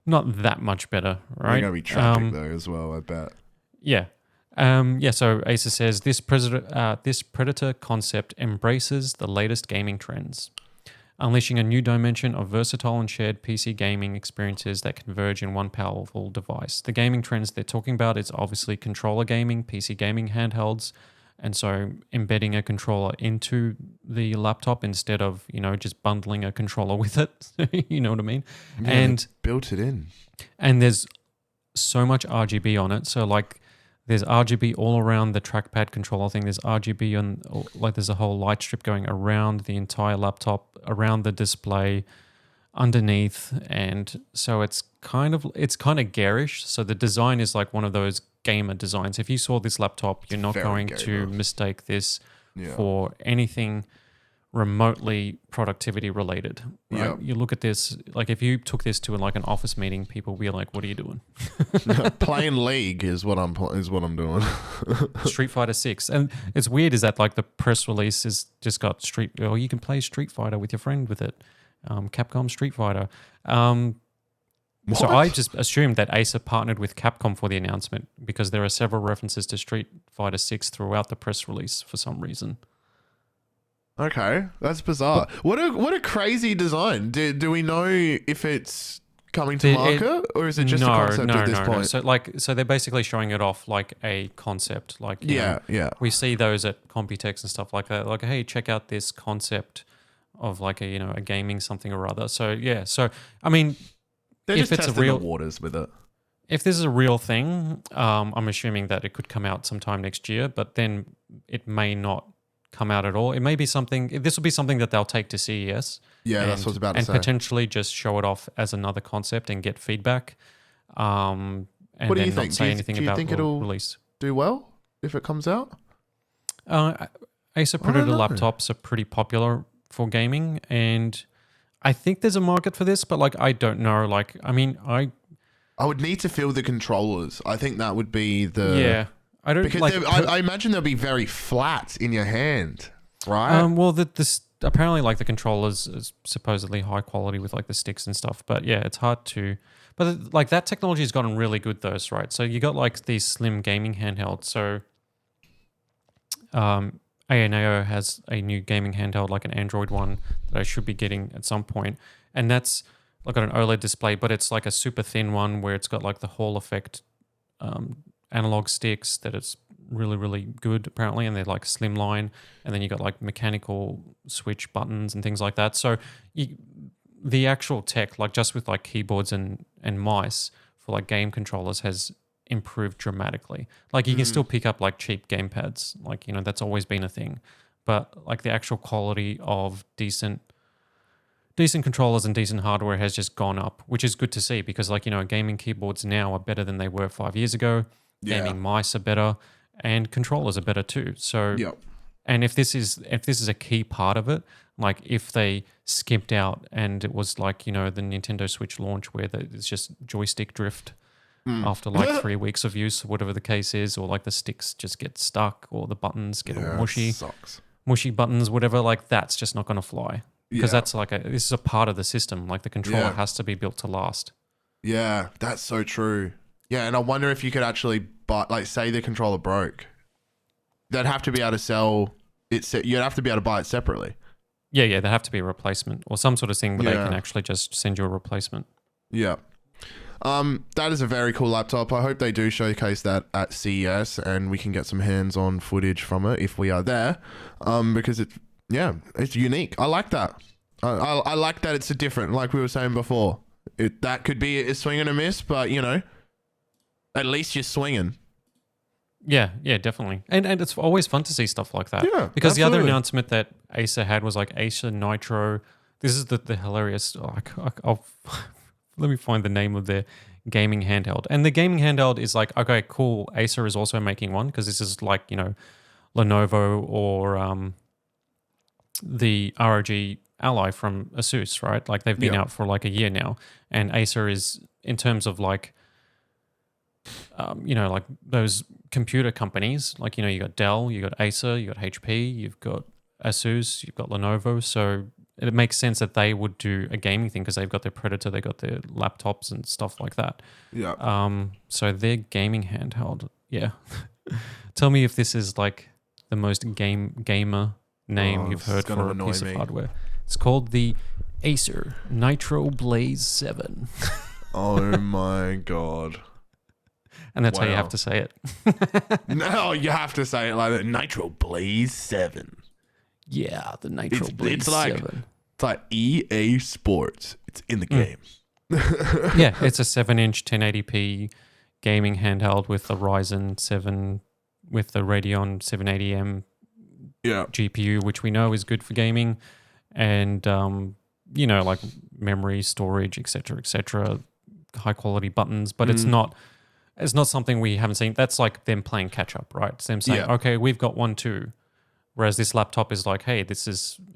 not that much better, right? They're going to be traffic though as well, I bet. Yeah. So Acer says this Predator concept embraces the latest gaming trends, unleashing a new dimension of versatile and shared PC gaming experiences that converge in one powerful device. The gaming trends they're talking about is obviously controller gaming, PC gaming handhelds, and so embedding a controller into the laptop instead of, just bundling a controller with it. You know what I mean? Yeah, and built it in. And there's so much RGB on it. So there's RGB all around the trackpad controller thing. There's RGB on there's a whole light strip going around the entire laptop, around the display, underneath. And so it's kind of garish. So the design is like one of those gamer designs. If you saw this laptop, you're not going to mistake this for anything remotely productivity related. Right? Yeah. You look at this, like if you took this to like an office meeting, people would be like, "What are you doing?" Playing League is what I'm doing. Street Fighter 6. And it's weird is that like the press release is just got you can play Street Fighter with your friend with it. Capcom Street Fighter. So I just assumed that Acer partnered with Capcom for the announcement because there are several references to Street Fighter 6 throughout the press release for some reason. Okay, that's bizarre. What a crazy design. Do we know if it's coming to market or is it just a concept at this point? So they're basically showing it off like a concept. Like yeah. We see those at Computex and stuff like that. Like, hey, check out this concept of like a gaming something or other. So yeah. So I mean, they're if just it's testing a real the waters with it. If this is a real thing, I'm assuming that it could come out sometime next year, but then it may not come out at all. It may be something. This will be something that they'll take to CES. Yeah, that's what I was about to say. And potentially just show it off as another concept and get feedback. And what do you then think? Not say anything about think the it'll release. Do well if it comes out? Acer printed laptops are pretty popular for gaming, and I think there's a market for this, but like I don't know. Like I mean, I would need to feel the controllers. I think that would be the I don't because like. I imagine they'll be very flat in your hand, right? Well, this apparently like the controllers is supposedly high quality with like the sticks and stuff, but yeah, it's hard to. But like that technology has gotten really good though, right? So you got like these slim gaming handhelds. So ANAO has a new gaming handheld, like an Android one that I should be getting at some point, and that's like got an OLED display, but it's like a super thin one where it's got like the Hall effect analog sticks that it's really, really good apparently, and they're like slimline, and then you got like mechanical switch buttons and things like that. So the actual tech, like just with like keyboards and mice for like game controllers has improved dramatically. Like you can still pick up like cheap gamepads, like that's always been a thing, but like the actual quality of decent controllers and decent hardware has just gone up, which is good to see because like gaming keyboards now are better than they were 5 years ago. Gaming mice are better and controllers are better too. So and if this is a key part of it, like if they skipped out and it was like the Nintendo Switch launch where it's just joystick drift after like 3 weeks of use, whatever the case is, or like the sticks just get stuck or the buttons get all mushy, mushy buttons, whatever, like that's just not going to fly. Because that's like this is a part of the system. Like the controller has to be built to last. Yeah, that's so true. Yeah, and I wonder if you could actually buy, like, say the controller broke, they'd have to be able to sell it. You'd have to be able to buy it separately. Yeah, there have to be a replacement or some sort of thing where they can actually just send you a replacement. Yeah. That is a very cool laptop. I hope they do showcase that at CES and we can get some hands-on footage from it if we are there. Because it's unique. I like that. I like that it's a different, like we were saying before. That could be a swing and a miss, but at least you're swinging. Yeah, definitely. And it's always fun to see stuff like that. Yeah, because the other announcement that Acer had was like Acer Nitro. This is the hilarious. Let me find the name of their gaming handheld. And the gaming handheld is like, okay, cool. Acer is also making one because this is like Lenovo or the ROG Ally from Asus, right? Like they've been out for like a year now, and Acer is in terms of like. Like those computer companies, like, you got Dell, you got Acer, you got HP, you've got Asus, you've got Lenovo. So it makes sense that they would do a gaming thing because they've got their Predator, they got their laptops and stuff like that. Yeah. So their gaming handheld, Tell me if this is like the most gamer name you've heard for a piece of hardware. It's called the Acer Nitro Blaze 7. Oh my God. And that's how you have to say it. No, you have to say it like that. Nitro Blaze 7. Yeah, the Nitro Blaze 7. It's like EA Sports. It's in the game. Yeah, it's a 7-inch 1080p gaming handheld with the Ryzen 7, with the Radeon 780M GPU, which we know is good for gaming. And, like memory, storage, etc., high quality buttons. But it's not something we haven't seen. That's like them playing catch up, right? It's them saying, okay, we've got one too. Whereas this laptop is like, hey,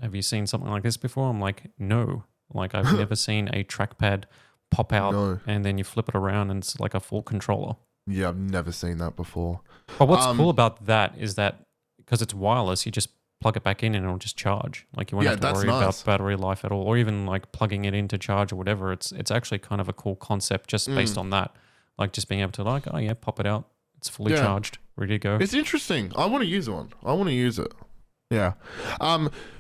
have you seen something like this before? I'm like, no. Like I've never seen a trackpad pop out No. and then you flip it around and it's like a full controller. Yeah, I've never seen that before. But what's cool about that is that because it's wireless, you just plug it back in and it'll just charge. Like you won't have to that's worry nice. about battery life at all, or even like plugging it in to charge or whatever. It's actually kind of a cool concept just based on that. Like just being able to like, oh yeah, pop it out. It's fully Yeah. charged, ready to go. It's interesting. I want to use one. I want to use it. Yeah.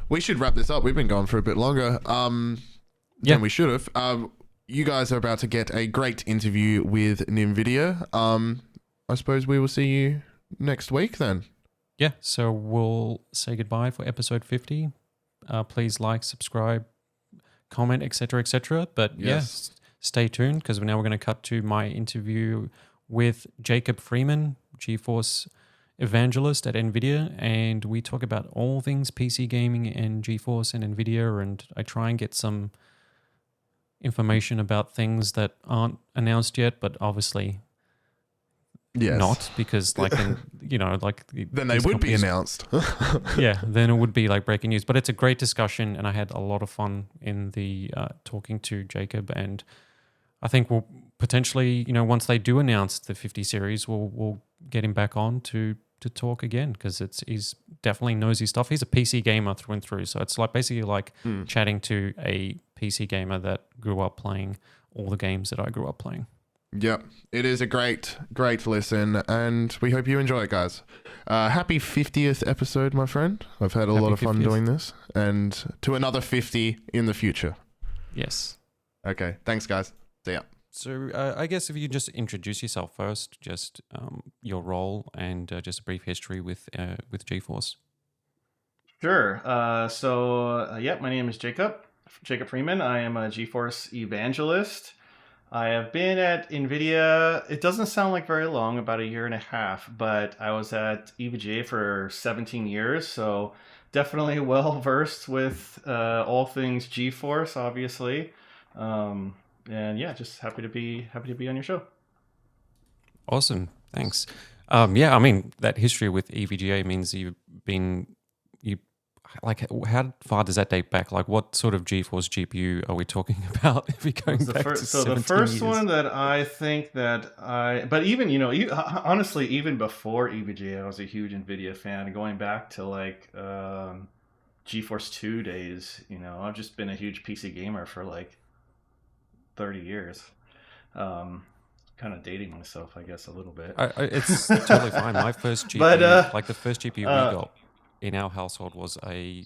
We should wrap this up. We've been going for a bit longer than we should have. You guys are about to get a great interview with NVIDIA. I suppose we will see you next week then. Yeah, so we'll say goodbye for episode 50. Please like, subscribe, comment, etc., etc. But yes, stay tuned because now we're going to cut to my interview with Jacob Freeman, GeForce evangelist at NVIDIA, and we talk about all things PC gaming and GeForce and NVIDIA, and I try and get some information about things that aren't announced yet, but obviously not, because like then then they would be announced. Yeah, then it would be like breaking news. But it's a great discussion, and I had a lot of fun in the talking to Jacob, and I think we'll potentially, once they do announce the 50 series, we'll get him back on to talk again, because he's definitely knows his stuff. He's a PC gamer through and through, so it's like basically like chatting to a PC gamer that grew up playing all the games that I grew up playing. Yep, it is a great listen, and we hope you enjoy it, guys. Happy 50th episode, my friend. I've had a lot of fun doing this, and to another 50 in the future. Yes. Okay, thanks, guys. See ya. So I guess if you just introduce yourself first, just your role and just a brief history with GeForce. Sure. My name is Jacob Freeman. I am a GeForce evangelist. I have been at NVIDIA, it doesn't sound like very long, about a year and a half, but I was at EVGA for 17 years, so definitely well-versed with all things GeForce, obviously. And yeah, just happy to be on your show. Awesome, thanks. I mean, that history with EVGA means how far does that date back? Like, what sort of GeForce GPU are we talking about? If you're going back to 17 the first years? one that I think but even honestly, even before EVGA, I was a huge NVIDIA fan. Going back to like GeForce 2 days, I've just been a huge PC gamer for like 30 years. Kind of dating myself, I guess, a little bit. It's totally fine. My first GPU, like the first GPU we got in our household, was a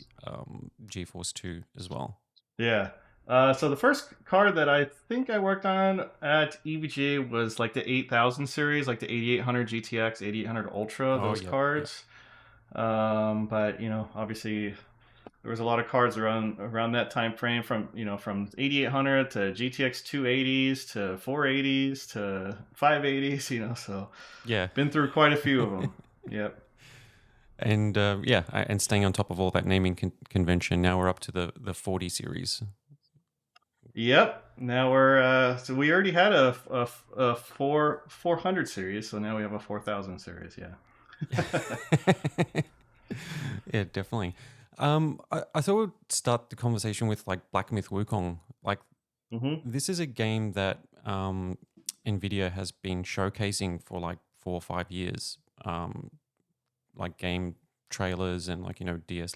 GeForce 2 as well. Yeah. So the first card that I think I worked on at EVGA was like the 8000 series, like the 8800 GTX, 8800 Ultra, those cards. Yeah. But obviously there was a lot of cards around that time frame, from 8800 to GTX 280s to 480s to 580s, so yeah, been through quite a few of them. Yep. And and staying on top of all that naming convention, now we're up to the 40 series. Yep. Now we're so we already had a 400 series, so now we have a 4000 series. Yeah. Yeah, definitely. I thought we'd start the conversation with like Black Myth Wukong. Like, this is a game that NVIDIA has been showcasing for like 4 or 5 years. Like game trailers and like DLSS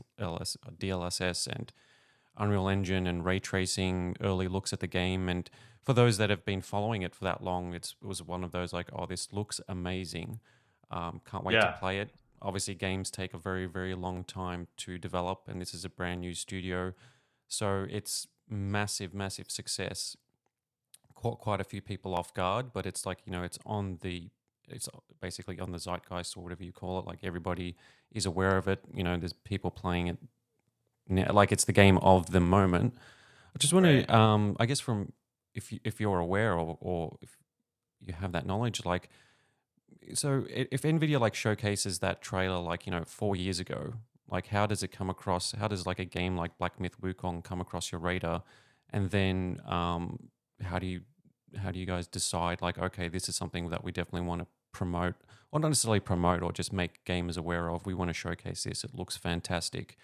and Unreal Engine and ray tracing, early looks at the game. And for those that have been following it for that long, it was one of those like, oh, this looks amazing. Can't wait to play it. Obviously, games take a very, very long time to develop, and this is a brand new studio. So it's massive, massive success. Caught quite a few people off guard, but it's like, it's basically on the zeitgeist or whatever you call it. Like everybody is aware of it. There's people playing it now, like it's the game of the moment. I just want to, I guess, from if you're aware or if you have that knowledge, like, so if NVIDIA like showcases that trailer like 4 years ago, like how does it come across? How does like a game like Black Myth Wukong come across your radar? And then how do you guys decide like, okay, this is something that we definitely want to promote or not necessarily promote, or just make gamers aware of. We want to showcase this. It looks fantastic.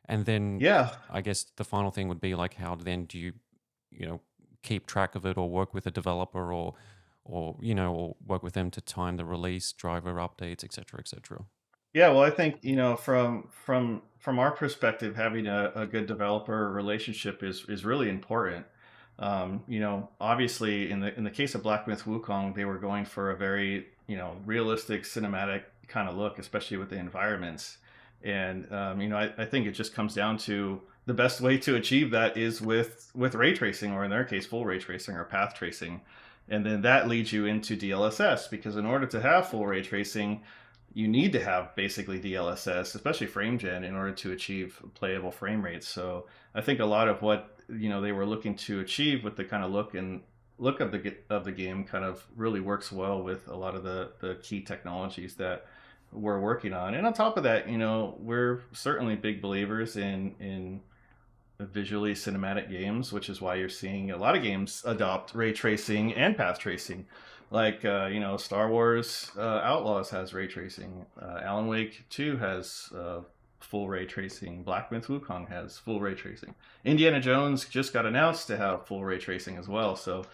And then Yeah. I guess the final thing would be like, how then do you, keep track of it, or work with a developer, or or work with them to time the release, driver updates, etc., etc. Yeah, well, I think from our perspective, having a good developer relationship is really important. Obviously, in the case of Black Myth Wukong, they were going for a very realistic cinematic kind of look, especially with the environments. And I think it just comes down to the best way to achieve that is with ray tracing, or in their case, full ray tracing or path tracing. And then that leads you into DLSS, because in order to have full ray tracing, you need to have basically DLSS, especially frame gen, in order to achieve playable frame rates. So I think a lot of what they were looking to achieve with the kind of look of the game kind of really works well with a lot of the key technologies that we're working on. And on top of that, we're certainly big believers in visually cinematic games, which is why you're seeing a lot of games adopt ray tracing and path tracing. Like Star Wars Outlaws has ray tracing. Alan Wake 2 has full ray tracing. Black Myth Wukong has full ray tracing. Indiana Jones just got announced to have full ray tracing as well. So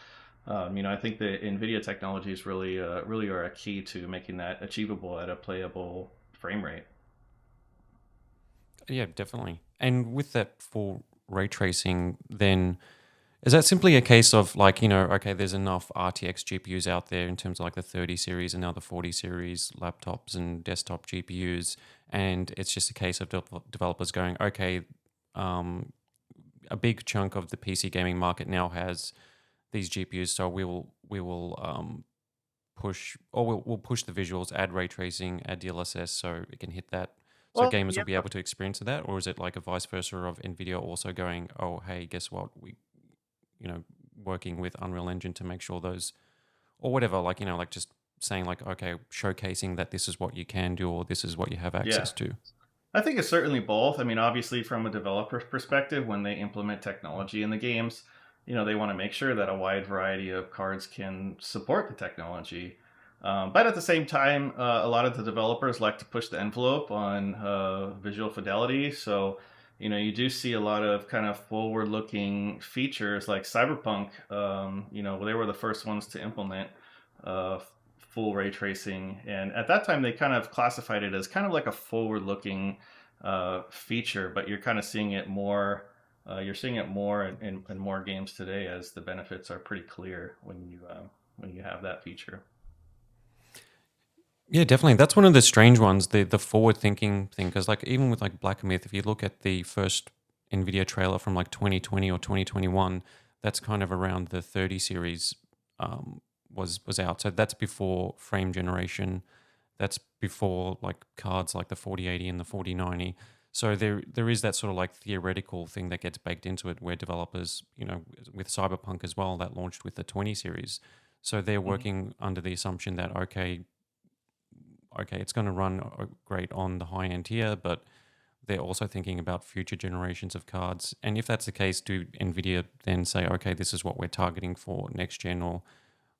I think the NVIDIA technologies really are a key to making that achievable at a playable frame rate. Yeah, definitely. And with that full ray tracing, then is that simply a case of like, okay, there's enough RTX GPUs out there in terms of like the 30 series and now the 40 series laptops and desktop GPUs, and it's just a case of developers going, okay, a big chunk of the PC gaming market now has these GPUs, so we will push, or we'll push the visuals, add ray tracing, add DLSS, so it can hit that. So Well, gamers yeah. will be able to experience that, or is it like a vice versa of NVIDIA also going, oh, hey, guess what? We, working with Unreal Engine to make sure those, or whatever, like, like just saying like, okay, showcasing that this is what you can do, or this is what you have access to. I think it's certainly both. I mean, obviously, from a developer's perspective, when they implement technology in the games, they want to make sure that a wide variety of cards can support the technology. But at the same time, a lot of the developers like to push the envelope on visual fidelity. So, you do see a lot of kind of forward-looking features like Cyberpunk. They were the first ones to implement full ray tracing, and at that time they kind of classified it as kind of like a forward-looking feature. But you're kind of seeing it more. You're seeing it more in more games today, as the benefits are pretty clear when you have that feature. Yeah, definitely. That's one of the strange ones, the forward-thinking thing, because like even with like Black Myth, if you look at the first NVIDIA trailer from like 2020 or 2021, that's kind of around the 30 series was out. So that's before frame generation. That's before like cards like the 4080 and the 4090. So there is that sort of like theoretical thing that gets baked into it, where developers, with Cyberpunk as well, that launched with the 20 series. So they're working under the assumption that, okay, it's going to run great on the high-end tier, but they're also thinking about future generations of cards. And if that's the case, do NVIDIA then say, okay, this is what we're targeting for next gen, or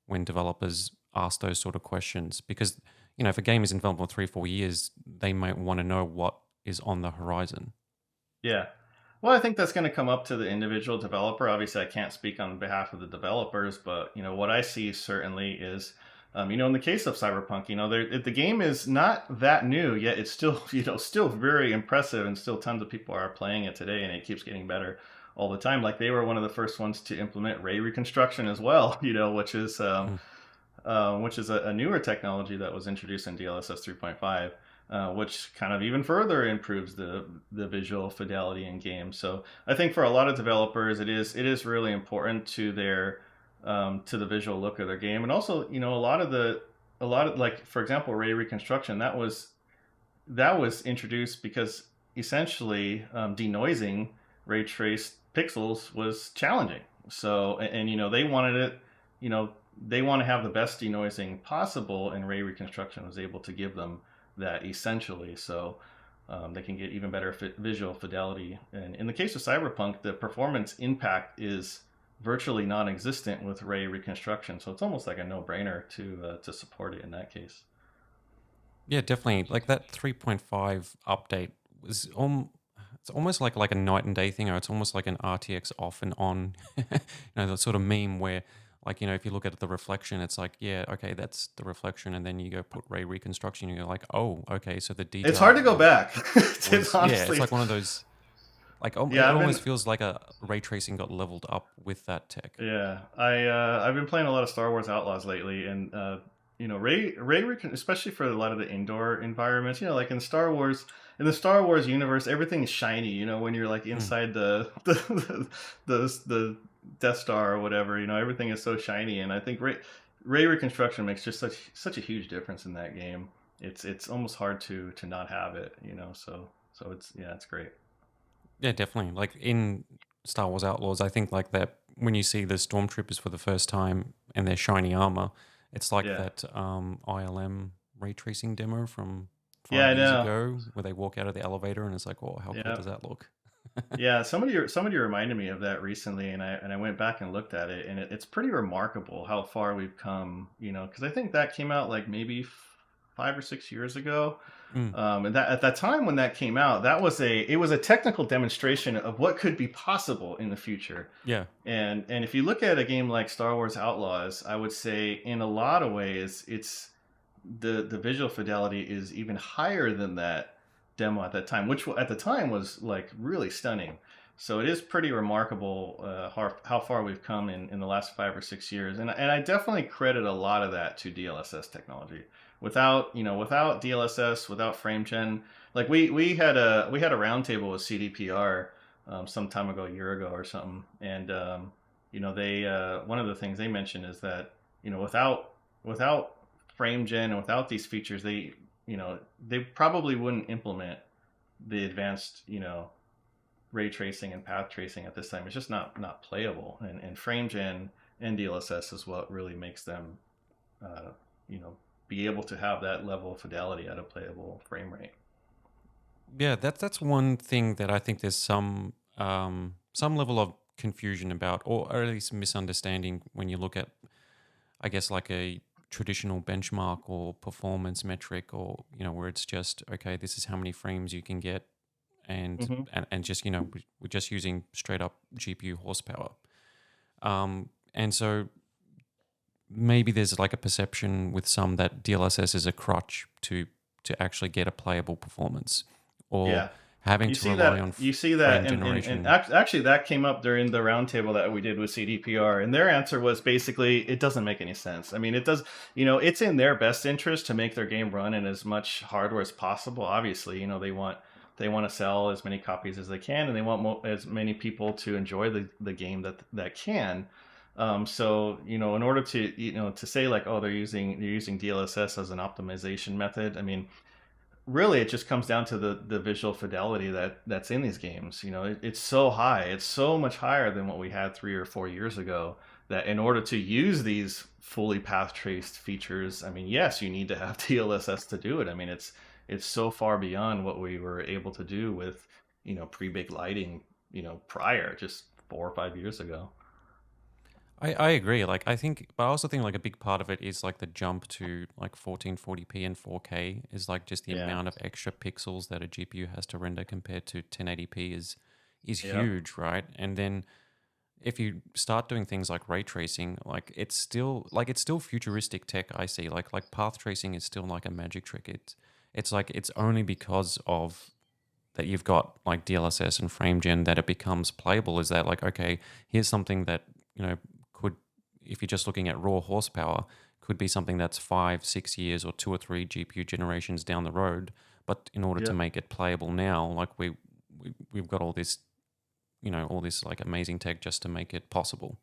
when developers ask those sort of questions? Because, if a game is in development for 3-4 years, they might want to know what is on the horizon. Yeah. Well, I think that's going to come up to the individual developer. Obviously, I can't speak on behalf of the developers, but what I see certainly is, in the case of Cyberpunk, the game is not that new yet. It's still, still very impressive, and still tons of people are playing it today, and it keeps getting better all the time. Like, they were one of the first ones to implement ray reconstruction as well, which is a newer technology that was introduced in DLSS 3.5. Which kind of even further improves the visual fidelity in games. So I think for a lot of developers, it is really important to their to the visual look of their game, and also a lot of like, for example, ray reconstruction that was introduced because essentially denoising ray traced pixels was challenging. So and they wanted it, they want to have the best denoising possible, and ray reconstruction was able to give them that essentially, so they can get even better visual fidelity. And in the case of Cyberpunk, the performance impact is virtually non-existent with ray reconstruction, so it's almost like a no-brainer to support it in that case. Yeah, definitely. Like that 3.5 update was it's almost like a night and day thing, or it's almost like an RTX off and on. The sort of meme where, like, if you look at the reflection, it's like, yeah, okay, that's the reflection, and then you go put ray reconstruction, and you're like, oh, okay, so the It's detail hard to go back. It's yeah, it's honestly, like one of those, like, it yeah, almost feels like a ray tracing got leveled up with that tech. I've been playing a lot of Star Wars Outlaws lately, and especially for a lot of the indoor environments. Like in the Star Wars universe, everything is shiny. When you're like Mm. inside the Death Star or whatever, everything is so shiny, and I think ray reconstruction makes just such a huge difference in that game. It's almost hard to not have it. So it's great. Yeah, definitely. Like in Star Wars Outlaws, I think like that when you see the stormtroopers for the first time and their shiny armor, it's like Yeah, that ILM ray tracing demo from yeah, I 5 years know. ago where they walk out of the elevator and it's like, oh, how cool Yeah. does that look? Yeah, somebody reminded me of that recently, and I went back and looked at it, and it's pretty remarkable how far we've come. Because I think that came out like maybe 5 or 6 years ago, Mm, and that at that time when that came out, it was a technical demonstration of what could be possible in the future. yeah, And if you look at a game like Star Wars Outlaws, I would say in a lot of ways it's the visual fidelity is even higher than that demo at that time, which at the time was like really stunning. So it is pretty remarkable how far we've come in the last 5 or 6 years, and I definitely credit a lot of that to DLSS technology. Without DLSS, without FrameGen, like we had a roundtable with CDPR some time ago, a year ago or something, and they one of the things they mentioned is that without FrameGen and without these features, they probably wouldn't implement the advanced ray tracing and path tracing at this time. It's just not playable, and FrameGen and DLSS is what really makes them uh, you know be able to have that level of fidelity at a playable frame rate. yeah. That's one thing that I think there's some level of confusion about, or at least misunderstanding when you look at, I guess, like a traditional benchmark or performance metric, or where it's just okay, this is how many frames you can get, and Hmm. and just we're just using straight up GPU horsepower. And so maybe there's like a perception with some that DLSS is a crutch to actually get a playable performance, or Yeah. having You to see rely that on you see that frame and generation. actually that came up during the roundtable that we did with CDPR, and their answer was basically it doesn't make any sense. I mean, it does, it's in their best interest to make their game run in as much hardware as possible. Obviously, they want to sell as many copies as they can, and they want as many people to enjoy the game that can. So in order to to say like, oh, they're using DLSS as an optimization method, I mean, really it just comes down to the visual fidelity that's in these games. It's so high, it's so much higher than what we had 3 or 4 years ago, that in order to use these fully path traced features, I mean, yes, you need to have DLSS to do it. I mean, it's so far beyond what we were able to do with pre-baked lighting prior, just 4 or 5 years ago. I agree. Like I think, but I also think like a big part of it is like the jump to like 1440p and 4K is like just the Yeah. amount of extra pixels that a GPU has to render compared to 1080p is Yeah. huge, right? And then if you start doing things like ray tracing, like it's still futuristic tech. I see like path tracing is still like a magic trick. It's like it's only because of that you've got like DLSS and FrameGen that it becomes playable. Is that like okay, here's something that could, if you're just looking at raw horsepower, could be something that's 5 6 years or 2 or 3 GPU generations down the road. But in order to Yeah. make it playable now, like we've got all this like amazing tech just to make it possible.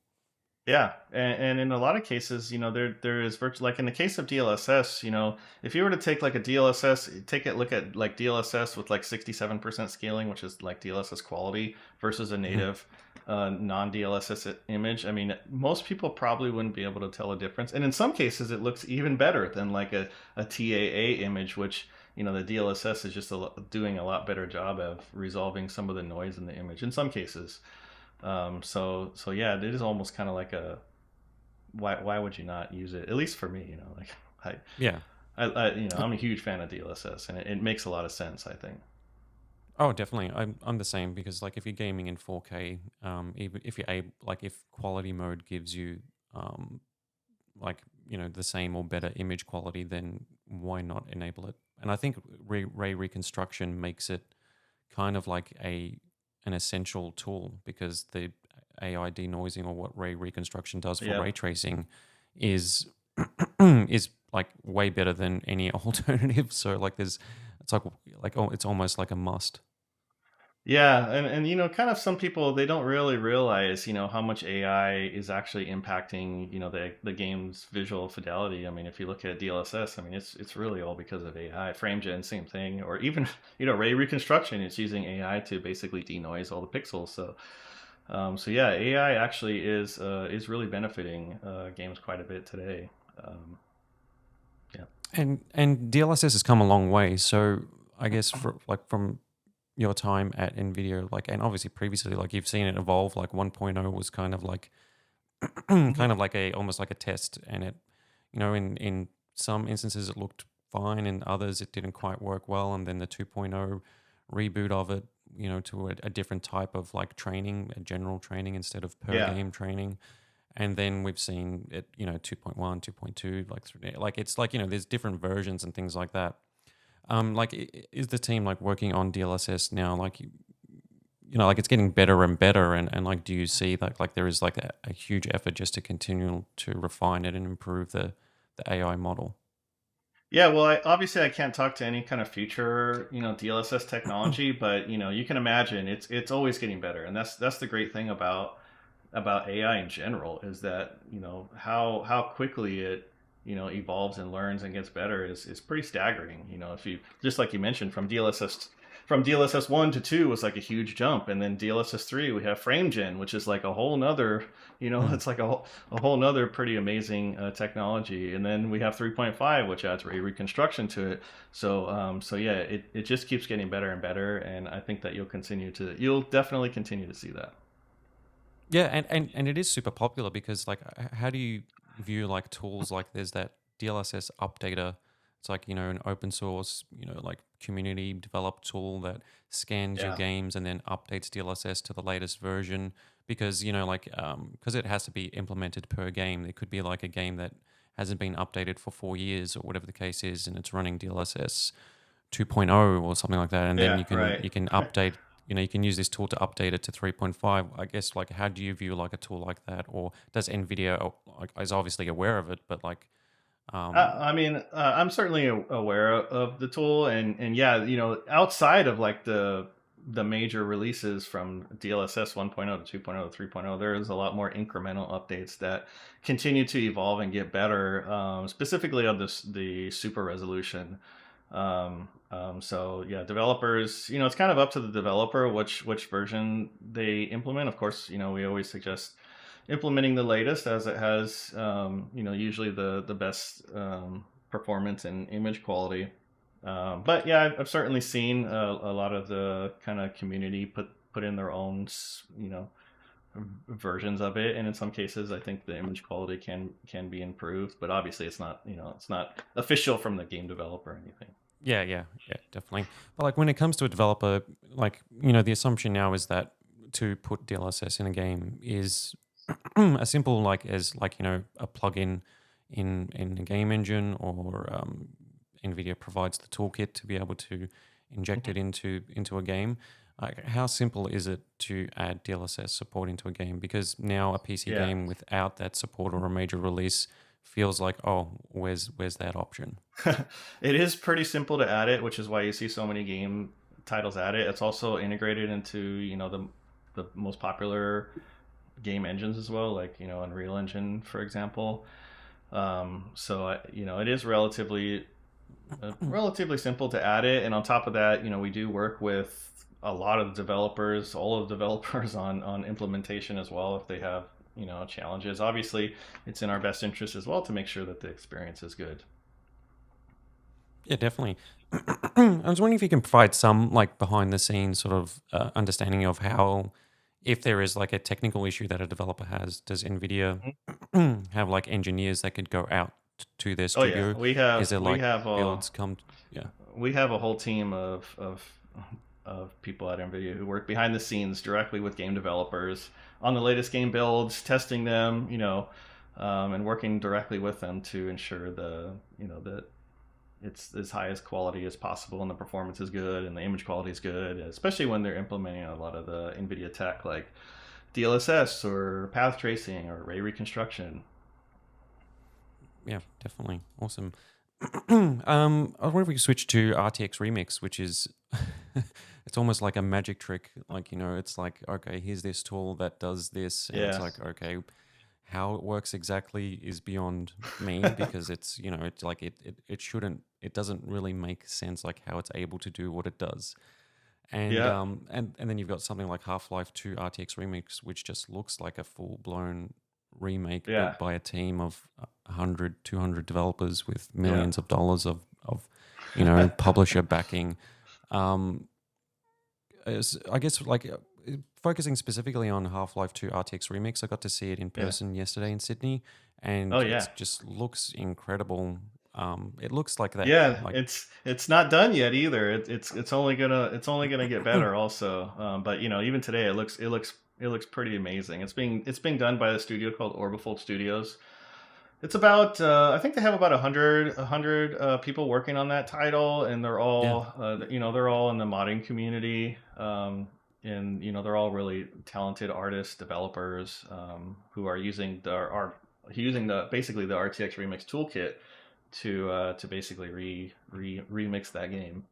Yeah, and in a lot of cases, there is virtual, like in the case of DLSS, if you were to take like a DLSS, look at like DLSS with like 67% scaling, which is like DLSS quality, versus a Mhm. native non-DLSS image. I mean, most people probably wouldn't be able to tell a difference, and in some cases, it looks even better than like a TAA image, which the DLSS is just doing a lot better job of resolving some of the noise in the image in some cases. So yeah, it is almost kind of like a why would you not use it? At least for me, like I Yeah. I'm a huge fan of DLSS, and it makes a lot of sense, I think. Oh, definitely. I'm the same because like if you're gaming in 4K, even if you're able, like if quality mode gives you um, like the same or better image quality, then why not enable it? And I think ray reconstruction makes it kind of like an essential tool because the AI denoising or what ray reconstruction does for Yeah. ray tracing is is like way better than any alternative. So like it's like oh, it's almost like a must. Yeah, and kind of some people, they don't really realize, how much AI is actually impacting, the game's visual fidelity. I mean, if you look at DLSS, I mean, it's really all because of AI. FrameGen, same thing, or even ray reconstruction. It's using AI to basically denoise all the pixels. So yeah, AI actually is really benefiting games quite a bit today. Um, yeah. And DLSS has come a long way. So I guess from your time at NVIDIA, like, and obviously previously, like you've seen it evolve. Like 1.0 was kind of like Mhm. kind of like a almost like a test, and it, in some instances it looked fine, in others it didn't quite work well, and then the 2.0 reboot of it, to a different type of like training, a general training instead of per Yeah. game training. And then we've seen it, 2.1, 2.2, like it's like, there's different versions and things like that. Like, is the team like working on DLSS now? Like, like it's getting better and better, and like, do you see that like there is like a huge effort just to continue to refine it and improve the AI model? Yeah, well, obviously I can't talk to any kind of future, DLSS technology, but you can imagine it's always getting better, and that's the great thing about AI in general is that how quickly it evolves and learns and gets better is pretty staggering. If you just like you mentioned from DLSS 1 to 2 was like a huge jump, and then DLSS 3 we have FrameGen, which is like a whole nother Mm. it's like a whole nother pretty amazing technology, and then we have 3.5, which adds ray reconstruction to it. So yeah, it just keeps getting better and better, and I think that you'll definitely continue to see that. Yeah, and it is super popular because like how do you view like tools like there's that DLSS updater. It's like, an open source, like community developed tool that scans your Yeah. games and then updates DLSS to the latest version because, like because it has to be implemented per game. There could be like a game that hasn't been updated for 4 years or whatever the case is, and it's running DLSS 2.0 or something like that, and then Yeah, you can right. update, you can use this tool to update it to 3.5. I guess, like, how do you view like a tool like that, or does Nvidia like is obviously aware of it, but like I mean, I'm certainly aware of the tool, and yeah, outside of like the major releases from DLSS 1.0 to 2.0 to 3.0, there is a lot more incremental updates that continue to evolve and get better, specifically on the super resolution. So yeah, developers, it's kind of up to the developer which version they implement. Of course, we always suggest implementing the latest as it has, usually the best performance and image quality. But yeah, I've certainly seen a lot of the kind of community put in their own, versions of it, and in some cases, I think the image quality can be improved. But obviously, it's not official from the game developer or anything. yeah, yeah, yeah, definitely. But like when it comes to a developer, like, the assumption now is that to put DLSS in a game is as simple like as like, a plugin in a game engine, or NVIDIA provides the toolkit to be able to inject it into a game. Like, how simple is it to add DLSS support into a game? Because now a PC Yeah. game without that support or a major release feels like, oh, where's that option? It is pretty simple to add it, which is why you see so many game titles add it. It's also integrated into the most popular game engines as well, like Unreal Engine, for example. So it is relatively simple to add it, and on top of that, we do work with a lot of developers, all of the developers on implementation as well if they have challenges. Obviously, it's in our best interest as well to make sure that the experience is good. Yeah, definitely. I was wondering if you can provide some like behind the scenes sort of understanding of how, if there is like a technical issue that a developer has, does NVIDIA have like engineers that could go out to their Oh yeah, studio? Is there like builds come? Yeah. we have a whole team of people at NVIDIA who work behind the scenes directly with game developers on the latest game builds, testing them, and working directly with them to ensure that it's as high as quality as possible and the performance is good and the image quality is good, especially when they're implementing a lot of the NVIDIA tech like DLSS or path tracing or ray reconstruction. Yeah, definitely. Awesome. I wonder if we could switch to RTX Remix, which is it's almost like a magic trick. Like, it's like, okay, here's this tool that does this. And it's Yeah. like, okay, how it works exactly is beyond me because it's, it's like it doesn't really make sense like how it's able to do what it does. And Yeah. and then you've got something like Half-Life 2 RTX Remix, which just looks like a full-blown remake Yeah. built by a team of 100, 200 developers with Yeah. millions of dollars of publisher backing. I guess like focusing specifically on Half-Life 2 RTX Remix, I got to see it in person yesterday in Sydney, and Oh yeah. it just looks incredible. It looks like that. Yeah, Like, it's not done yet either. It's only gonna get better also. But even today it looks pretty amazing. It's being done by a studio called Orbifold Studios. It's about I think they have about 100 people working on that title, and they're yeah, all they're all in the modding community. And they're all really talented artists, developers who are using the basically the RTX Remix toolkit to basically remix that game.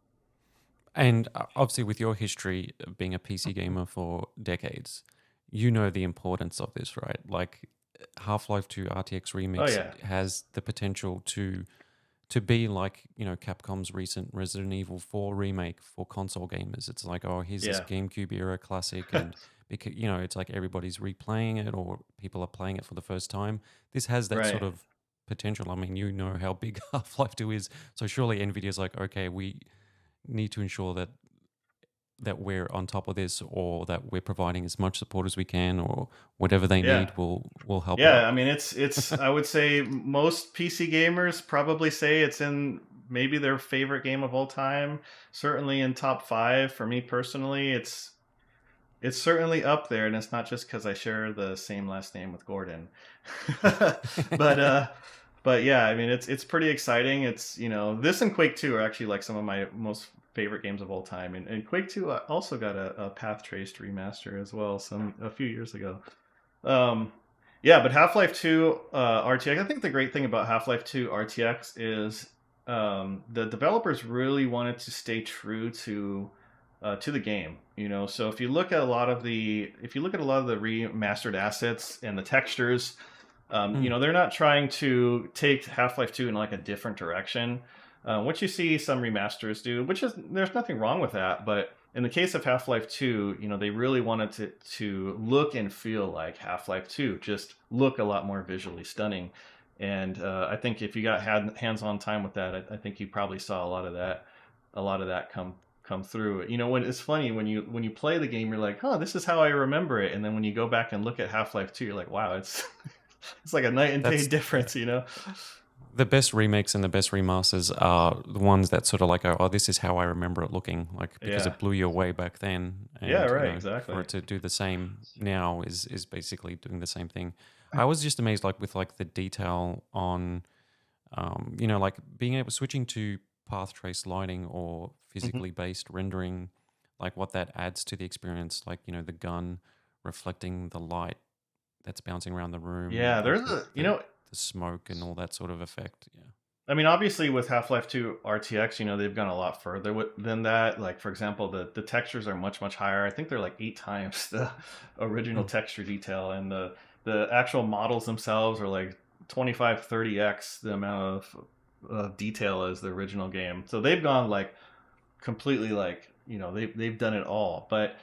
and obviously with your history of being a PC gamer for decades, you know the importance of this, right? Like Half-Life 2 RTX Oh Remix yeah, has the potential to be like, Capcom's recent Resident Evil 4 remake for console gamers. It's like, oh, here's this yeah, GameCube era classic, and because it's like everybody's replaying it or people are playing it for the first time. This has that sort right. of potential. I mean, you know how big Half-Life 2 is, so surely Nvidia's like, okay, we need to ensure that we're on top of this, or that we're providing as much support as we can, or whatever they Yeah, need will help yeah. out. I mean, it's. I would say most PC gamers probably say it's in maybe their favorite game of all time. Certainly in top five for me personally. It's certainly up there, and it's not just because I share the same last name with Gordon. but but yeah, I mean it's pretty exciting. It's this and Quake 2 are actually like some of my most favorite games of all time, and Quake 2 also got a path traced remaster as well a few years ago. Um, yeah, but Half-Life 2 RTX. I think the great thing about Half-Life 2 RTX is the developers really wanted to stay true to the game. So if you look at a lot of the remastered assets and the textures, Mm. they're not trying to take Half-Life 2 in like a different direction. What you see some remasters do, there's nothing wrong with that, but in the case of Half-Life 2, they really wanted to look and feel like Half-Life 2, just look a lot more visually stunning. And I think if you got hands-on time with that, I think you probably saw a lot of that come through. When it's funny when you play the game, you're like, oh, this is how I remember it, and then when you go back and look at Half-Life 2, you're like, wow, it's it's like a night and day That's difference. the best remakes and the best remasters are the ones that sort of like, oh, this is how I remember it looking, like because Yeah. it blew you away back then, Yeah. and Right. for Exactly. it to do the same now is basically doing the same thing. I was just amazed, like with like the detail on, like being able switching to path trace lighting or Hmm. physically based rendering, like what that adds to the experience, like the gun reflecting the light that's bouncing around the room, Yeah. like There's a the smoke and all that sort of effect. Yeah. I mean, obviously with Half-Life 2 RTX, they've gone a lot further than that. Like for example, the textures are much higher. I think they're like 8 times the original Mm. texture detail, and the actual models themselves are like 25, 30x the amount of detail as the original game. So they've gone like completely like they've done it all. But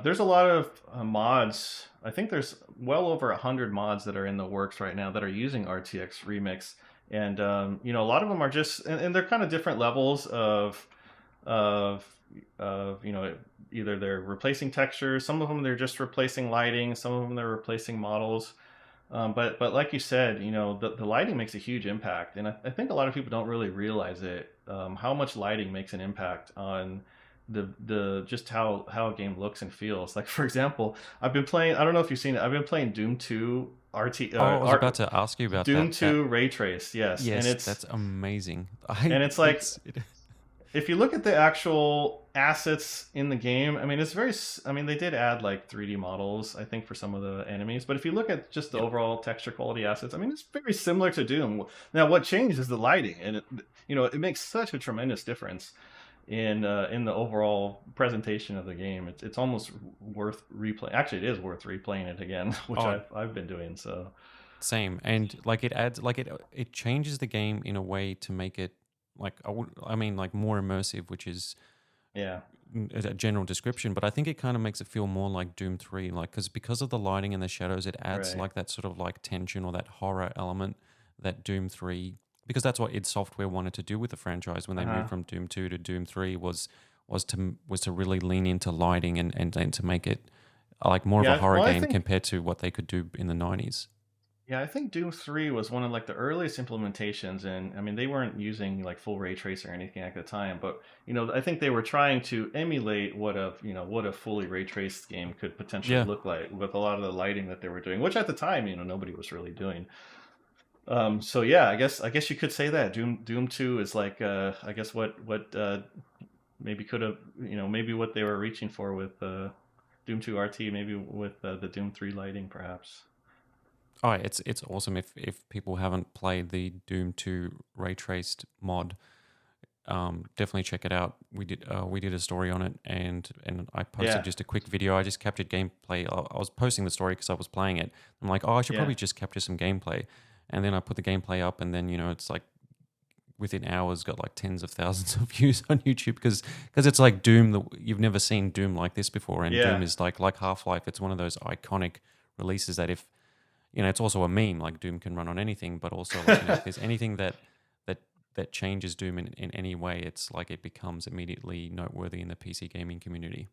there's a lot of mods. I think there's well over 100 mods that are in the works right now that are using RTX Remix, and a lot of them are just and they're kind of different levels of either they're replacing textures, some of them they're just replacing lighting, some of them they're replacing models. But like you said, the lighting makes a huge impact, and I think a lot of people don't really realize it, how much lighting makes an impact on the just how a game looks and feels. Like for example, I've been playing. I don't know if you've seen it. I've been playing Doom 2 Oh, I was about to ask you about Doom that. 2 ray trace. Yes, Yes, that's amazing. I and it's like it's if you look at the actual assets in the game, I mean, I mean, they did add like 3D models, I think, for some of the enemies. But if you look at just the Yep. overall texture quality assets, I mean, it's very similar to Doom. Now, what changed is the lighting, and it makes such a tremendous difference in the overall presentation of the game. It's almost worth replaying. Actually, it is worth replaying it again, which Oh, I've been doing. So same. And like it adds like it changes the game in a way to make it like I mean like more immersive, which is yeah, a general description, but I think it kind of makes it feel more like Doom 3, like because of the lighting and the shadows, it adds right. like that sort of like tension or that horror element that Doom 3, because that's what id Software wanted to do with the franchise when they moved Uh-huh. from Doom 2 to Doom 3 was to really lean into lighting and to make it like more of a Yeah, horror well, game compared to what they could do in the 90s. I think Doom 3 was one of like the earliest implementations, and I mean they weren't using like full ray trace or anything at the time, but I think they were trying to emulate what a fully ray traced game could potentially Yeah. look like with a lot of the lighting that they were doing, which at the time, nobody was really doing. So yeah, I guess you could say that Doom 2 is like I guess what maybe could have maybe what they were reaching for with Doom 2 RT, maybe with the Doom 3 lighting perhaps. Oh, it's awesome. If people haven't played the Doom 2 ray traced mod, definitely check it out. We did a story on it, and I posted Yeah, just a quick video. I just captured gameplay. I was posting the story because I was playing it. I'm like, oh, I should yeah. probably just capture some gameplay, and then I put the gameplay up, and then it's like within hours got like tens of thousands of views on YouTube because it's like Doom. You've never seen Doom like this before, and Doom Yeah. is like Half-Life. It's one of those iconic releases that if it's also a meme. Like Doom can run on anything, but also like if there's anything that that changes Doom in any way, it's like it becomes immediately noteworthy in the PC gaming community.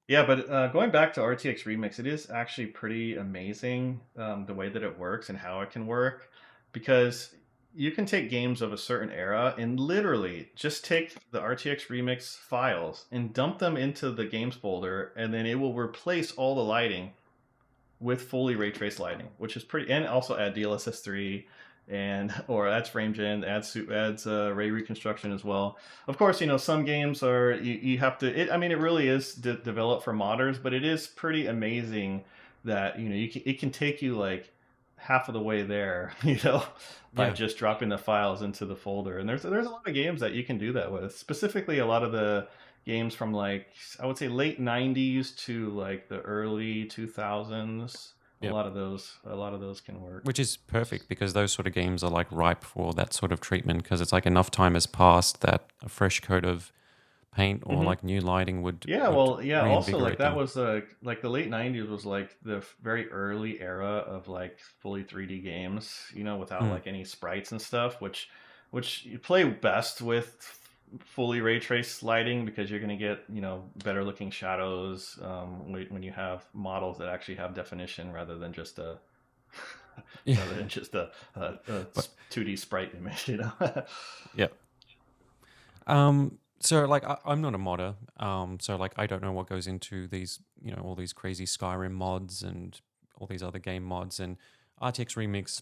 Yeah, but going back to RTX Remix, it is actually pretty amazing, the way that it works and how it can work, because you can take games of a certain era and literally just take the RTX Remix files and dump them into the games folder, and then it will replace all the lighting with fully ray traced lighting, which is pretty, and also add DLSS 3 and or adds frame gen, adds ray reconstruction as well. Of course, some games are you have to. I mean, it really is developed for modders, but it is pretty amazing that it can take you like half of the way there, by Yeah, just dropping the files into the folder. And there's a lot of games that you can do that with. Specifically, a lot of the games from like I would say late 90s to like the early 2000s. yep. A lot of those can work. Which is perfect because those sort of games are like ripe for that sort of treatment because it's like enough time has passed that a fresh coat of paint or Hmm. like new lighting would Yeah, would well, yeah. Also, like reinvigorate that them. was like the late '90s was like the very early era of like fully 3D games, without Mm. like any sprites and stuff, which you play best with fully ray traced lighting because you're gonna get better looking shadows, when you have models that actually have definition rather than just a Yeah, rather than just a but 2D sprite image, yeah. So like I'm not a modder. So like I don't know what goes into these, all these crazy Skyrim mods and all these other game mods and RTX Remix,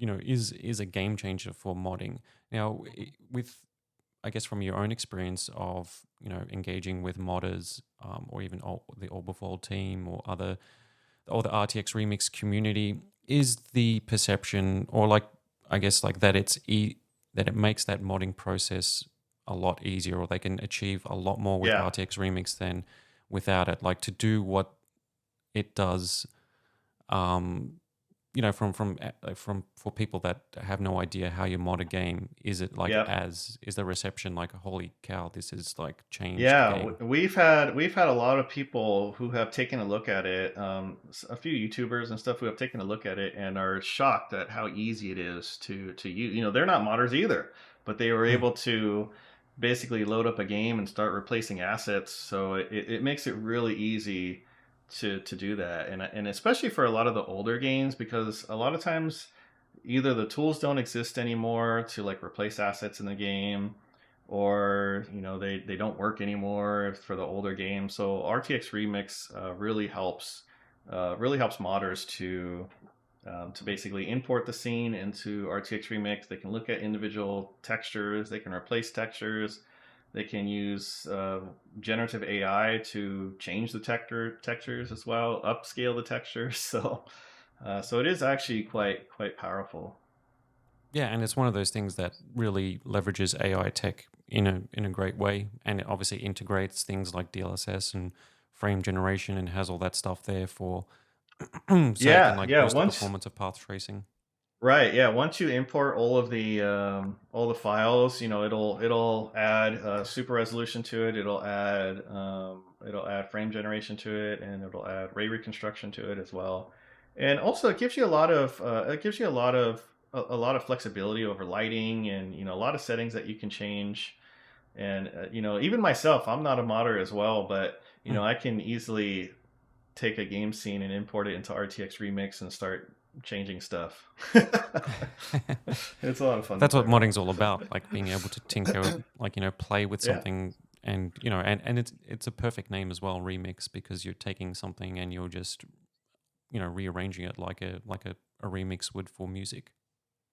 is a game changer for modding. Now, with I guess from your own experience of engaging with modders, or even the Orbifold team or the RTX Remix community, is the perception or like I guess like that that it makes that modding process a lot easier, or they can achieve a lot more with Yeah. RTX Remix than without it. Like to do what it does, um, from for people that have no idea how you mod a game, is it like Yep. is the reception like holy cow, this is like changed the Yeah, game? we've had a lot of people who have taken a look at it, a few YouTubers and stuff who have taken a look at it and are shocked at how easy it is to use. They're not modders either, but they were Mm. able to basically load up a game and start replacing assets. So it makes it really easy to do that, and especially for a lot of the older games, because a lot of times either the tools don't exist anymore to like replace assets in the game, or they don't work anymore for the older games. So RTX Remix really helps modders to basically import the scene into RTX Remix. They can look at individual textures, they can replace textures, they can use generative AI to change the textures as well, upscale the textures. So it is actually quite powerful. Yeah, and it's one of those things that really leverages AI tech in a great way, and it obviously integrates things like DLSS and frame generation, and has all that stuff there for so it can like Yeah. boost the performance of path tracing. Right, yeah. Once you import all the files, it'll add super resolution to it. It'll add frame generation to it, and it'll add ray reconstruction to it as well. And also, it gives you a lot of flexibility over lighting, and a lot of settings that you can change. And even myself, I'm not a modder as well, but I can easily take a game scene and import it into RTX Remix and start changing stuff. It's a lot of fun. That's what modding's all about, like being able to tinker, like play with Yeah. something, and and it's a perfect name as well, remix, because you're taking something and you're just rearranging it like a remix would for music.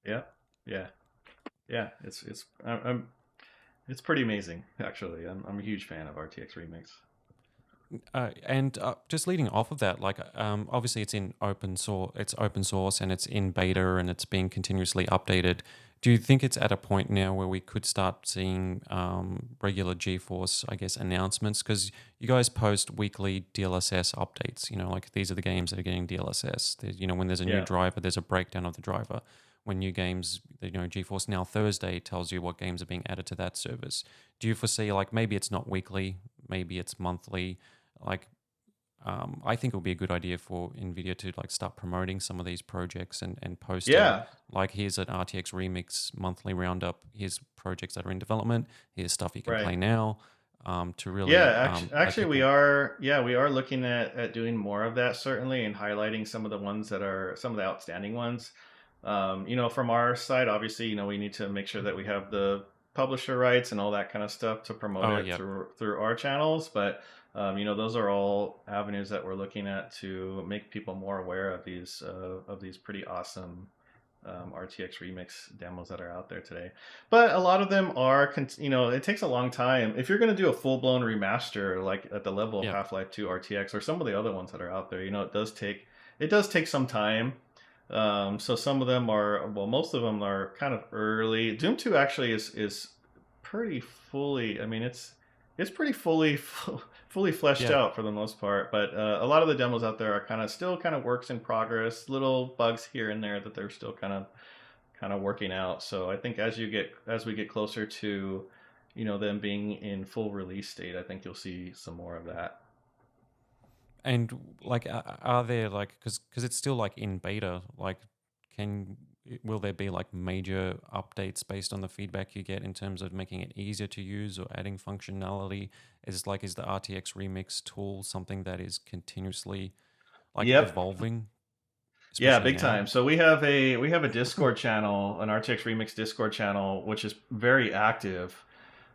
Yeah, yeah, yeah. It's pretty amazing, actually. I'm a huge fan of RTX Remix. And just leading off of that, like obviously it's open source and it's in beta and it's being continuously updated. Do you think it's at a point now where we could start seeing regular GeForce, I guess, announcements? Because you guys post weekly DLSS updates. Like these are the games that are getting DLSS. When there's a new driver, there's a breakdown of the driver. When new games, GeForce Now Thursday tells you what games are being added to that service. Do you foresee, like, maybe it's not weekly, maybe it's monthly? Like, I think it would be a good idea for NVIDIA to like start promoting some of these projects and posting, like, here's an RTX Remix monthly roundup. Here's projects that are in development. Here's stuff you can play now. To really, actually, we are looking at doing more of that, certainly, and highlighting some of the outstanding ones. From our side, obviously, we need to make sure that we have the publisher rights and all that kind of stuff to promote it through our channels. But those are all avenues that we're looking at to make people more aware of these pretty awesome RTX Remix demos that are out there today. But a lot of them are, it takes a long time. If you're going to do a full-blown remaster, like at the level of Half-Life 2 RTX or some of the other ones that are out there, it does take some time. So some of them most of them are kind of early. Doom 2 actually is pretty fully, it's pretty fully fleshed out for the most part, but a lot of the demos out there are still works in progress, little bugs here and there that they're still kind of working out. So I think as we get closer to them being in full release state, I think you'll see some more of that. And like, are there like, because it's still like in beta, like will there be like major updates based on the feedback you get in terms of making it easier to use or adding functionality? Is the RTX Remix tool something that is continuously like evolving? Yeah, big time. So we have a Discord channel, an RTX Remix Discord channel, which is very active.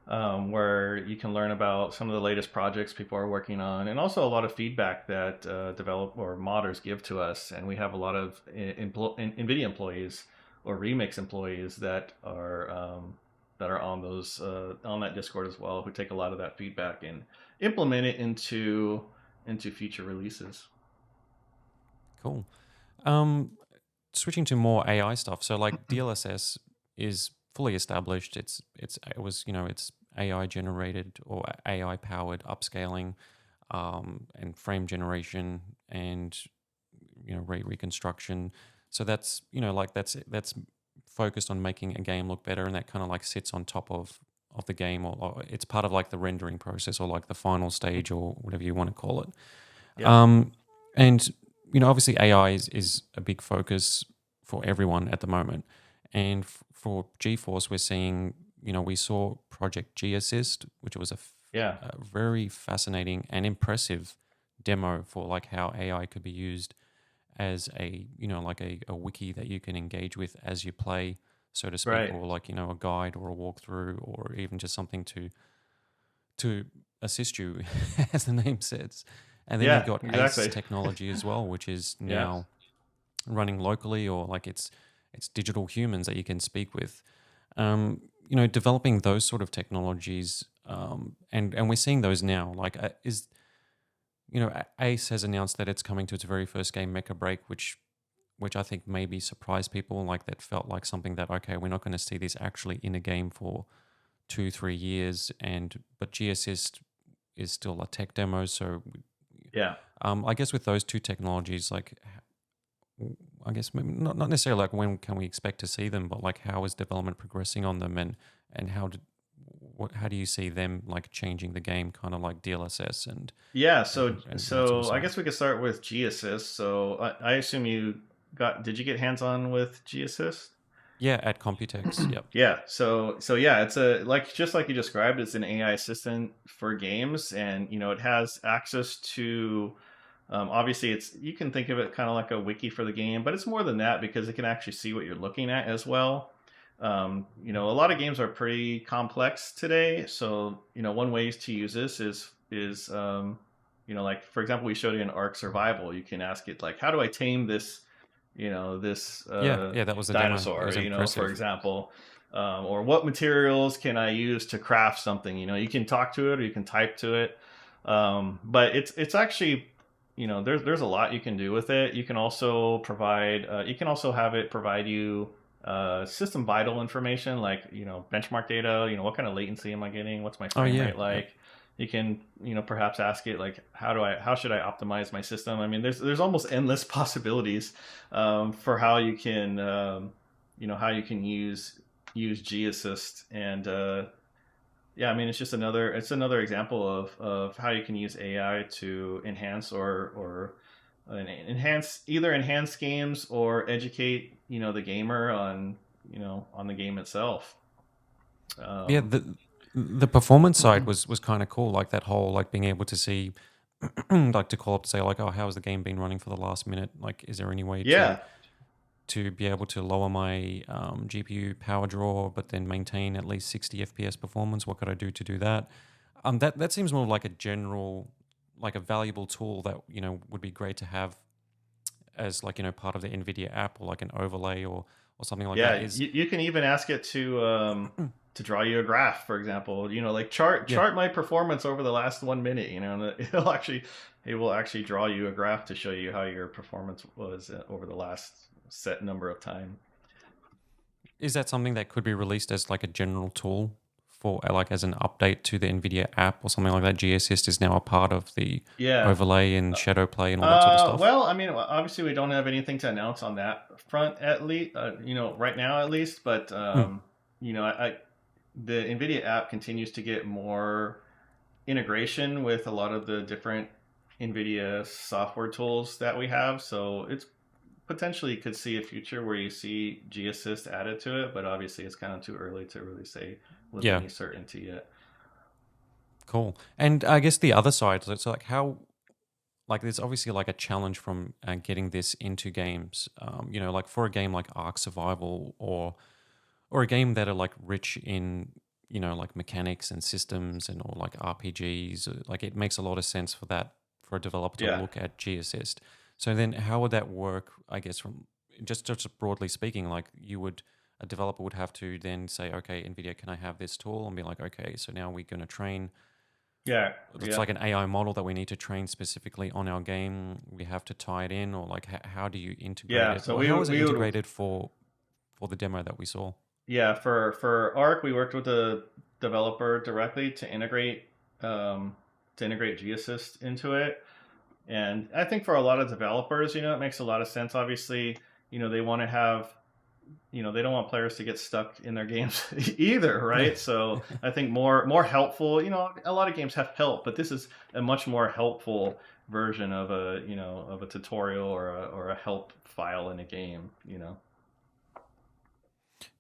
Where you can learn about some of the latest projects people are working on, and also a lot of feedback that develop or modders give to us. And we have a lot of NVIDIA employees or Remix employees that are on that Discord as well, who take a lot of that feedback and implement it into future releases. Cool. Switching to more AI stuff. So like DLSS is fully established. It's AI generated or AI powered upscaling, and frame generation and ray reconstruction. So that's that's focused on making a game look better, and that kind of like sits on top of the game, or it's part of like the rendering process, or like the final stage, or whatever you want to call it. Yeah. And obviously AI is a big focus for everyone at the moment, and for GeForce we're seeing, we saw Project G Assist, which was a very fascinating and impressive demo for like how AI could be used as a, like a wiki that you can engage with as you play, so to speak, Right. or like, a guide or a walkthrough, or even just something to assist you, as the name says. And then you've Yeah, got ACE exactly. technology as well, which is Yeah. now running locally, or like it's digital humans that you can speak with. Developing those sort of technologies, and we're seeing those now. Like, Ace has announced that it's coming to its very first game, Mecha Break, which I think maybe surprised people. Like, that felt like something that, okay, we're not going to see this actually in a game for 2-3 years, but G-Assist is still a tech demo. So Yeah. I guess with those two technologies, like, I guess maybe not necessarily like when can we expect to see them, but like how is development progressing on them, and how do you see them like changing the game, kind of like DLSS and Yeah. and that sort of So I side? guess we could start with G Assist. So I assume did you get hands on with G Assist? Yeah, at Computex. Yep. Yeah, so yeah, it's a like just like you described, it's an AI assistant for games, and it has access to. Obviously, you can think of it kind of like a wiki for the game, but it's more than that because it can actually see what you're looking at as well. A lot of games are pretty complex today, so one way to use this is like for example, we showed you an Ark Survival. You can ask it like, how do I tame this Yeah, that was the demo. It dinosaur, was for impressive. example, or what materials can I use to craft something? You can talk to it or you can type to it, but it's actually, there's a lot you can do with it. You can also have it provide you system vital information like benchmark data. What kind of latency am I getting? What's my Oh frame yeah, rate yep. like? You can perhaps ask it like how should I optimize my system? I mean, there's almost endless possibilities for how you can use G Assist. And yeah, I mean, it's another example of how you can use AI to enhance or enhance games or educate the gamer on the game itself. Yeah, um, the performance side was kind of cool. Like that whole like being able to see, like to call up to say like, oh, how's the game been running for the last minute? Like, is there any way yeah. to be able to lower my GPU power draw, but then maintain at least 60 FPS performance? What could I do to do that? That seems more like a general, like a valuable tool that would be great to have as like part of the NVIDIA app, or like an overlay, or something like that. Yeah, Is you can even ask it to draw you a graph, for example. Like yeah. chart my performance over the last 1 minute. And it will actually draw you a graph to show you how your performance was over the last set number of time. Is that something that could be released as like a general tool for like as an update to the NVIDIA app or something like that? G Assist is now a part of the Yeah. overlay and shadow play and all that sort of stuff. Well, I mean, obviously, we don't have anything to announce on that front at least, right now at least. But Hmm. the NVIDIA app continues to get more integration with a lot of the different NVIDIA software tools that we have. So it's potentially could see a future where you see G Assist added to it, but obviously it's kind of too early to really say with Yeah, any certainty yet. cool. And I guess the other side, so it's like how, like there's obviously like a challenge from getting this into games. Like for a game like Ark Survival, or a game that are like rich in like mechanics and systems and or like RPGs. Like it makes a lot of sense for a developer to Yeah. look at G Assist. So then, how would that work? I guess from just broadly speaking, like a developer would have to then say, okay, NVIDIA, can I have this tool? And be like, okay, so now we're going to train. Yeah. It's Yeah. like an AI model that we need to train specifically on our game. We have to tie it in, or like how do you integrate Yeah. it, So or we how would is it we would integrated for the demo that we saw? yeah, for Arc, we worked with the developer directly to integrate GAssist into it. And I think for a lot of developers, it makes a lot of sense. Obviously, they want to have, they don't want players to get stuck in their games either, Yeah. right? So I think more helpful. A lot of games have help, but this is a much more helpful version of a tutorial or a help file in a game.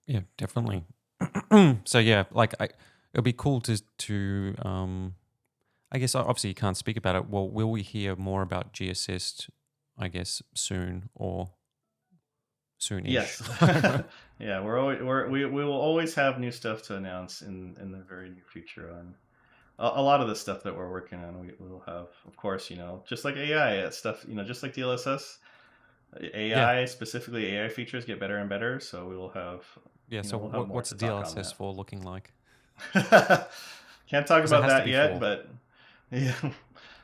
Yeah, definitely. So yeah, like it'd be cool to I guess obviously you can't speak about it. Well, will we hear more about G Assist, I guess, soon or soonish? Yes. Yeah, we will always have new stuff to announce in the very near future on a lot of the stuff that we're working on. We will have, of course, just like AI stuff, just like DLSS, Yeah. AI, specifically AI features get better and better. So we will have, Yeah. So we'll have more what's to talk on DLSS 4 looking like? that. Can't talk Because it about has to that be yet, 4. but yeah, Or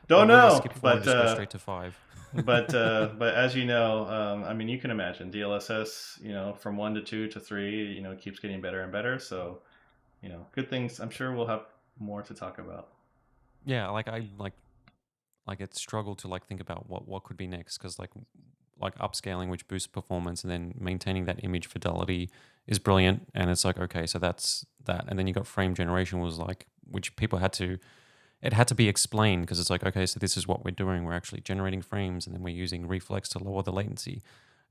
don't will you know. skip 4 and just go straight to 5? But as you know, I mean, you can imagine DLSS, from 1 to 2 to 3, keeps getting better and better. So, good things. I'm sure we'll have more to talk about. Yeah, like I it struggled to like think about what could be next, because like upscaling, which boosts performance, and then maintaining that image fidelity is brilliant. And it's like, okay, so that's that. And then you got frame generation, was like, which people had to, it had to be explained, because it's like, okay, so this is what we're doing. We're actually generating frames, and then we're using reflex to lower the latency.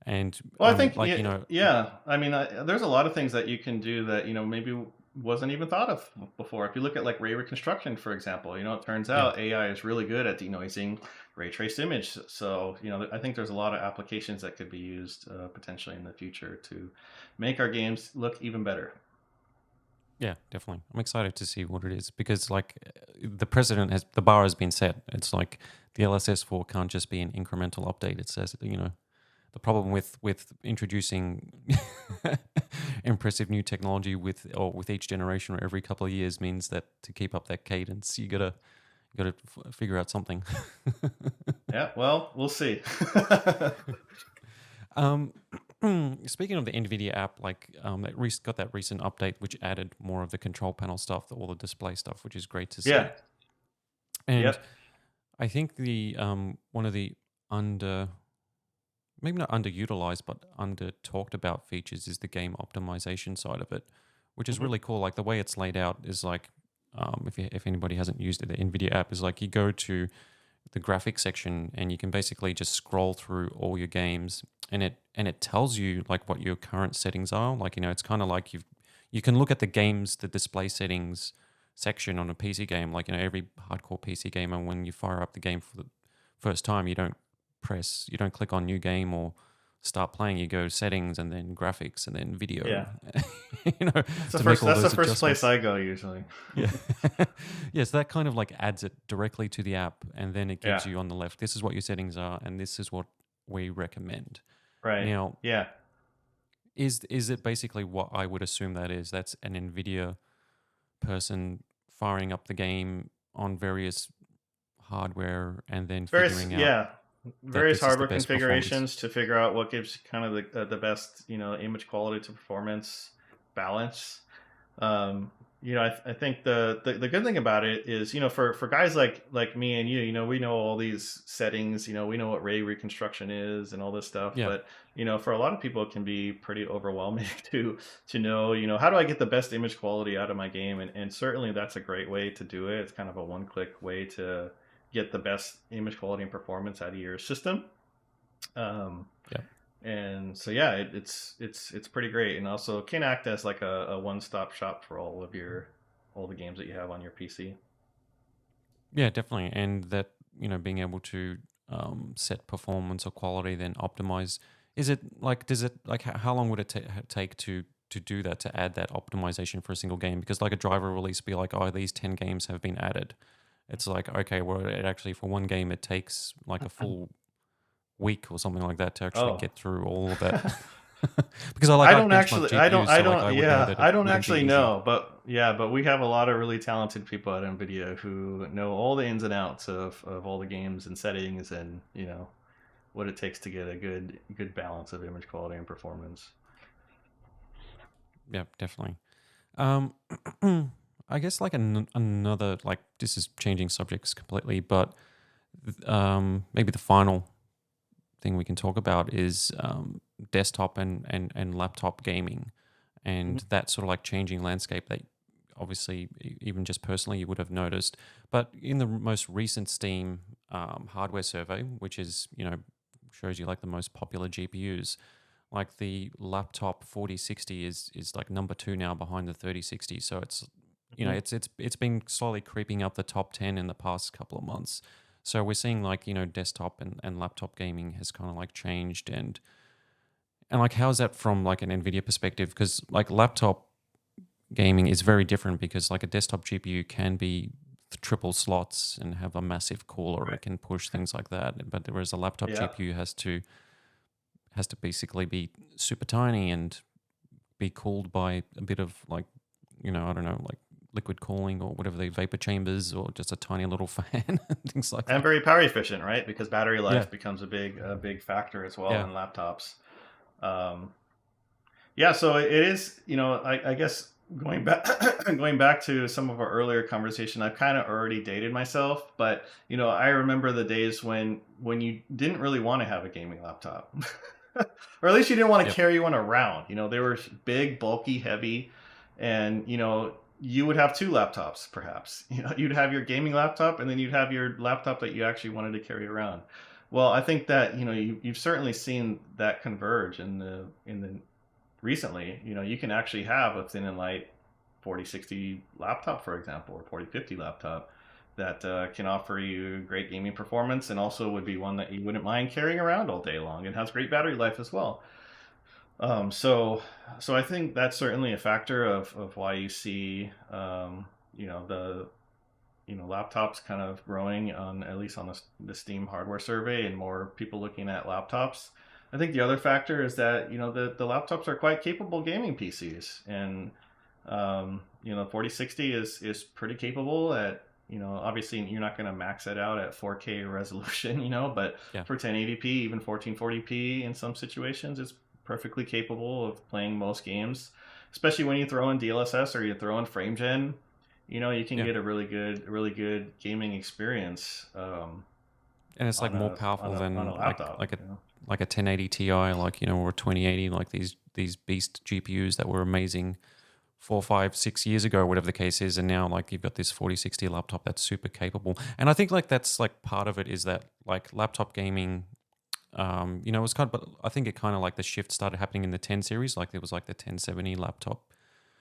And Well, I think, like, yeah. I mean, there's a lot of things that you can do that, maybe wasn't even thought of before. If you look at like ray reconstruction, for example, it turns Yeah. out AI is really good at denoising ray traced image. So, I think there's a lot of applications that could be used potentially in the future to make our games look even better. Yeah, definitely. I'm excited to see what it is, because like the bar has been set. It's like the LSS 4 can't just be an incremental update. It says, the problem with introducing impressive new technology with each generation or every couple of years means that to keep up that cadence, you gotta figure out something. Yeah, well, we'll see. Speaking of the NVIDIA app, like got that recent update which added more of the control panel stuff, all the display stuff, which is great to see. Yeah. And Yep. I think the one of the maybe not underutilized, but under talked about features is the game optimization side of it, which is really cool. Like the way it's laid out is like, if anybody hasn't used it, the NVIDIA app is like, you go to the graphics section and you can basically just scroll through all your games, and it tells you like what your current settings are. Like, it's kind of like you can look at the display settings section on a PC game. Like, every hardcore PC gamer, when you fire up the game for the first time, you don't click on new game or start playing. You go settings and then graphics and then video. Yeah. That's the first place I go usually. Yeah. Yeah, so that kind of like adds it directly to the app, and then it gives you on the left, this is what your settings are and this is what we recommend. Right. Now, yeah. Is it basically what I would assume that is? That's an NVIDIA person firing up the game on various hardware and then figuring out various hardware configurations to figure out what gives kind of the best image quality to performance balance. I think the good thing about it is, for guys like me and you, we know all these settings, we know what ray reconstruction is and all this stuff. Yeah. But for a lot of people, it can be pretty overwhelming to know, how do I get the best image quality out of my game? And certainly that's a great way to do it. It's kind of a one-click way to get the best image quality and performance out of your system. And so it's pretty great, and also can act as like a one-stop shop for all the games that you have on your PC. Yeah, definitely. And that, being able to set performance or quality, then optimize. Does it like how long would it take to do that, to add that optimization for a single game? Because like a driver release be like, oh, these 10 games have been added. It's like, okay, well, it actually, for one game, it takes like a full week or something like that to actually get through all of that. Because I don't actually know, but we have a lot of really talented people at NVIDIA who know all the ins and outs of all the games and settings, and what it takes to get a good balance of image quality and performance. Yeah, definitely. I guess like another, like, this is changing subjects completely, but maybe the final thing we can talk about is desktop and laptop gaming, and that sort of like changing landscape that obviously even just personally you would have noticed. But in the most recent Steam hardware survey, which is, shows you like the most popular GPUs, like the laptop 4060 is like number 2 now behind the 3060. So it's you know, it's been slowly creeping up the top 10 in the past couple of months. So we're seeing like, you know, desktop and laptop gaming has kind of like changed, and like how's that from like an NVIDIA perspective? Because like laptop gaming is very different, because like a desktop GPU can be triple slots and have a massive cooler. It can push things like that. But whereas a laptop Yeah. GPU has to basically be super tiny and be cooled by a bit of like, you know, I don't know, like liquid cooling or whatever, the vapor chambers, or just a tiny little fan, things like And that. very power efficient, right? Because battery life Yeah. becomes a big factor as well Yeah. in laptops. Um, yeah, so it is, you know, I guess going back going back to some of our earlier conversation, I've kind of already dated myself, but you know, I remember the days when you didn't really want to have a gaming laptop. Or at least you didn't want to Yep. carry one around. You know, they were big, bulky, heavy, and you know, you would have two laptops perhaps. You know, you'd have your gaming laptop, and then you'd have your laptop that you actually wanted to carry around. Well, I think that, you know, you've certainly seen that converge in the recently. You know, you can actually have a thin and light 4060 laptop, for example, or 4050 laptop that can offer you great gaming performance, and also would be one that you wouldn't mind carrying around all day long, and has great battery life as well. So I think that's certainly a factor of why you see, you know, the, you know, laptops kind of growing on, at least on the Steam hardware survey, and more people looking at laptops. I think the other factor is that, you know, the laptops are quite capable gaming PCs, and you know, 4060 is pretty capable at, you know, obviously you're not going to max it out at 4K resolution, you know, but Yeah. for 1080p, even 1440p in some situations, it's perfectly capable of playing most games, especially when you throw in DLSS or you throw in frame gen. You know, you can Yeah. get a really good gaming experience And it's like on more a powerful than on a laptop. like a You know? like a 1080 Ti, like, you know, or a 2080, like these beast GPUs that were amazing 4, 5, 6 years ago, whatever the case is, and now like you've got this 4060 laptop that's super capable. And I think like that's like part of it is that like laptop gaming, you know, it was kind of, but I think it kind of like the shift started happening in the 10 series. Like there was like the 1070 laptop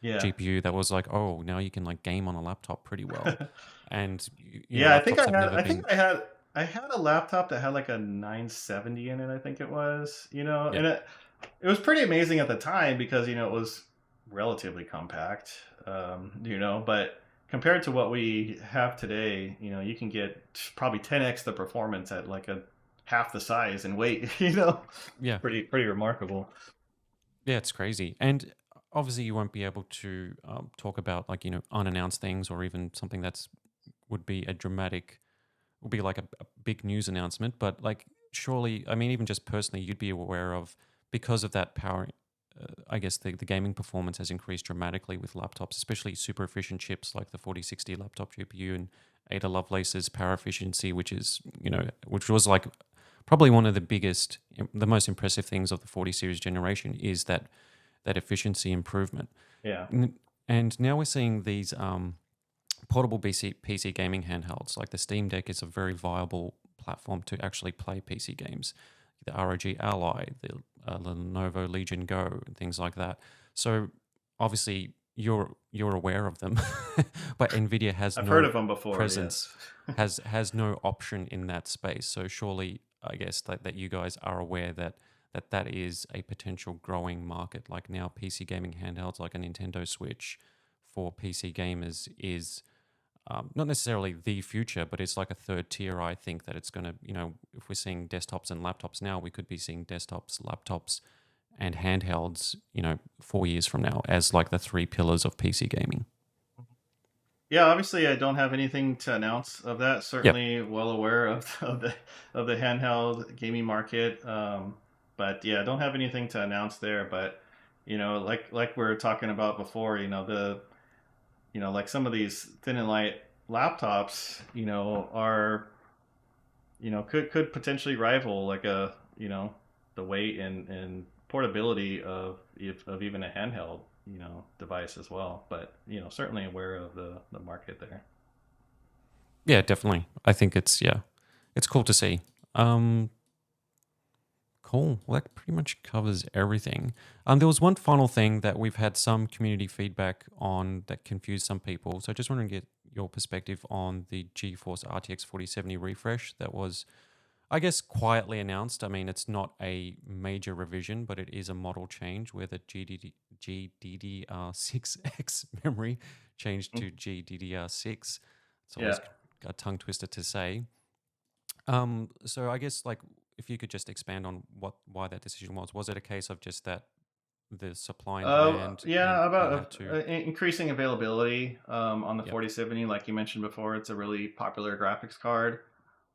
Yeah. GPU that was like, oh, now you can like game on a laptop pretty well. And you know, Yeah, I think laptops have never I think been. I had a laptop that had like a 970 in it, I think it was, you know, Yeah. and it was pretty amazing at the time because, you know, it was relatively compact, you know, but compared to what we have today, you know, you can get probably 10x the performance at like a half the size and weight, you know. Yeah. Pretty remarkable. Yeah, it's crazy. And obviously, you won't be able to talk about like, you know, unannounced things, or even something that's would be a dramatic, would be like a big news announcement. But like, surely, I mean, even just personally, you'd be aware of, because of that power. I guess the gaming performance has increased dramatically with laptops, especially super efficient chips like the 4060 laptop GPU and Ada Lovelace's power efficiency, which is, you know, which was like probably one of the biggest, the most impressive things of the 40 series generation is that efficiency improvement. Yeah. And now we're seeing these portable PC gaming handhelds. Like the Steam Deck is a very viable platform to actually play PC games. The ROG Ally, the Lenovo Legion Go, and things like that. So obviously you're aware of them, but NVIDIA has I've heard no of them before, presence, yes. has no option in that space. So surely, I guess that you guys are aware that is a potential growing market. Like now, PC gaming handhelds like a Nintendo Switch for PC gamers is not necessarily the future, but it's like a third tier. I think that it's going to, you know, if we're seeing desktops and laptops now, we could be seeing desktops, laptops, and handhelds, you know, 4 years from now as like the three pillars of PC gaming. Yeah, obviously I don't have anything to announce of that. Yep. Certainly well aware of the handheld gaming market. But yeah, I don't have anything to announce there. But you know, like we were talking about before, you know, you know, like some of these thin and light laptops, you know, are, you know, could potentially rival like a, you know, the weight and portability of even a handheld, you know, device as well. But you know, certainly aware of the market there. Yeah, definitely. I think it's, yeah, it's cool to see. Cool. Cool. Well, that pretty much covers everything. There was one final thing that we've had some community feedback on that confused some people. So I just want to get your perspective on the GeForce RTX 4070 refresh that was, I guess, quietly announced. I mean, it's not a major revision, but it is a model change where the GDDR6X memory changed to GDDR6. It's always a tongue twister to say. So I guess, like, if you could just expand on why that decision was it a case of just that the supply and demand? About increasing availability on the 4070. Like you mentioned before, it's a really popular graphics card,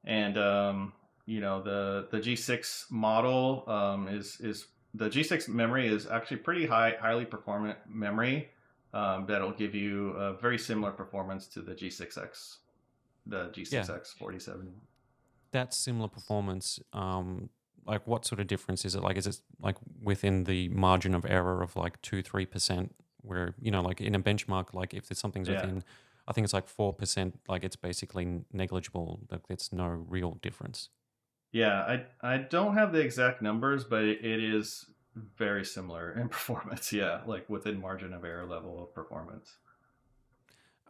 and the G6 model is the G6 memory is actually pretty highly performant memory that'll give you a very similar performance to the G6X, the G6X 4070. That similar performance, like what sort of difference is it? Like, is it like within the margin of error of like 2-3%? Where, like in a benchmark, like if there's something's within, I think it's like 4%, like it's basically negligible. Like it's no real difference. Yeah, I don't have the exact numbers, but it is very similar in performance. Yeah, like within margin of error level of performance.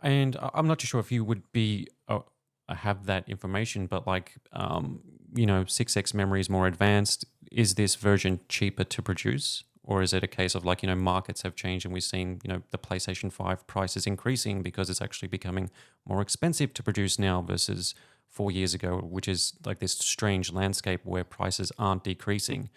And I'm not too sure if you would be have that information, but like 6X memory is more advanced. Is this version cheaper to produce, or is it a case of like markets have changed and we've seen the PlayStation 5 prices increasing because it's actually becoming more expensive to produce now versus 4 years ago, which is like this strange landscape where prices aren't decreasing.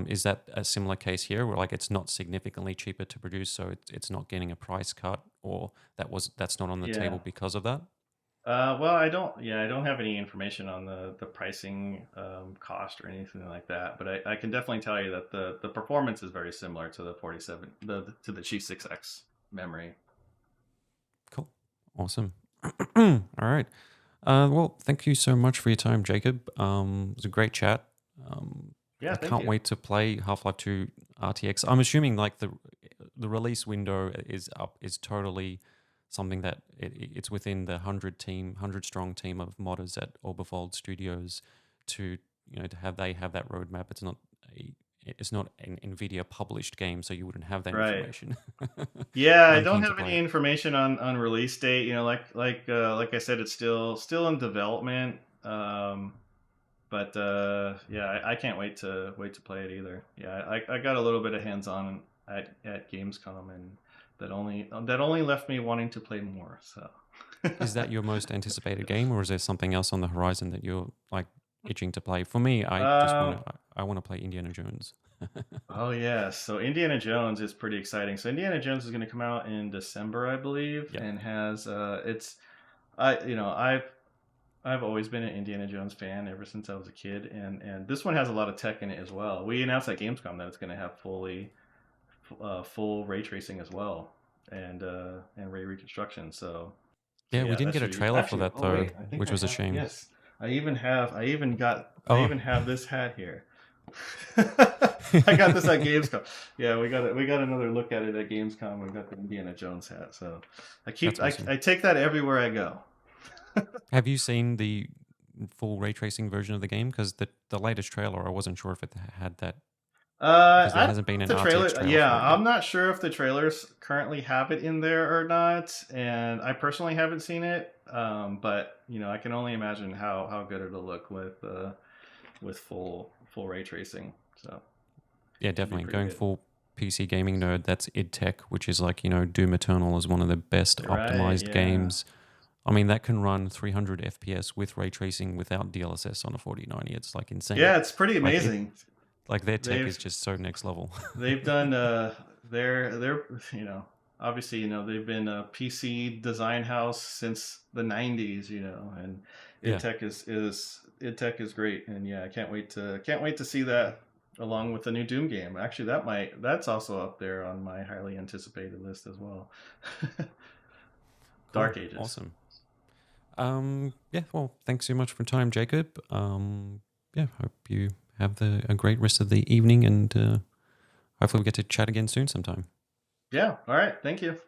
Is that a similar case here, where like it's not significantly cheaper to produce, so it's not getting a price cut, or that's not on the table because of that? Well, I don't have any information on the pricing cost or anything like that, but I can definitely tell you that the performance is very similar to the 47 to the G6X memory. Cool, awesome. All right. Well, thank you so much for your time, Jacob. It was a great chat. I can't wait to play Half-Life 2 RTX. I'm assuming like the release window is totally something that it's within the 100 strong team of modders at Orbifold Studios to have that roadmap. It's not an NVIDIA published game, so you wouldn't have that information. Yeah, I don't have any information on release date. Like I said, it's still in development. But I can't wait to play it either. Yeah, I got a little bit of hands-on at Gamescom, and that only left me wanting to play more. So, is that your most anticipated game, or is there something else on the horizon that you're like itching to play? For me, I want to play Indiana Jones. Oh yeah, so Indiana Jones is pretty exciting. So Indiana Jones is going to come out in December, I believe, and has I've always been an Indiana Jones fan ever since I was a kid, and this one has a lot of tech in it as well. We announced at Gamescom that it's going to have full ray tracing as well, and ray reconstruction. So we didn't get a trailer for that though, which was a shame. Yes, I even have this hat here. I got this at Gamescom. Yeah, we got another look at it at Gamescom. We got the Indiana Jones hat. So I take that everywhere I go. Have you seen the full ray tracing version of the game? Because the latest trailer, I wasn't sure if it had that. Because there hasn't been an RTX trailer. Yeah, I'm not sure if the trailers currently have it in there or not, and I personally haven't seen it. But I can only imagine how good it'll look with full ray tracing. So yeah, definitely going full PC gaming nerd. That's id Tech, which is like Doom Eternal is one of the best optimized games. I mean, that can run 300 FPS with ray tracing without DLSS on a 4090. It's like insane. Yeah, it's pretty amazing. Like their tech is just so next level. They've done they're obviously they've been a PC design house since the 90s, and id Tech is great, and I can't wait to see that along with the new Doom game. Actually, that's also up there on my highly anticipated list as well. Dark Ages. Awesome. Well, thanks so much for your time, Jacob. Hope you have a great rest of the evening, and hopefully we get to chat again soon sometime. Yeah, all right. Thank you.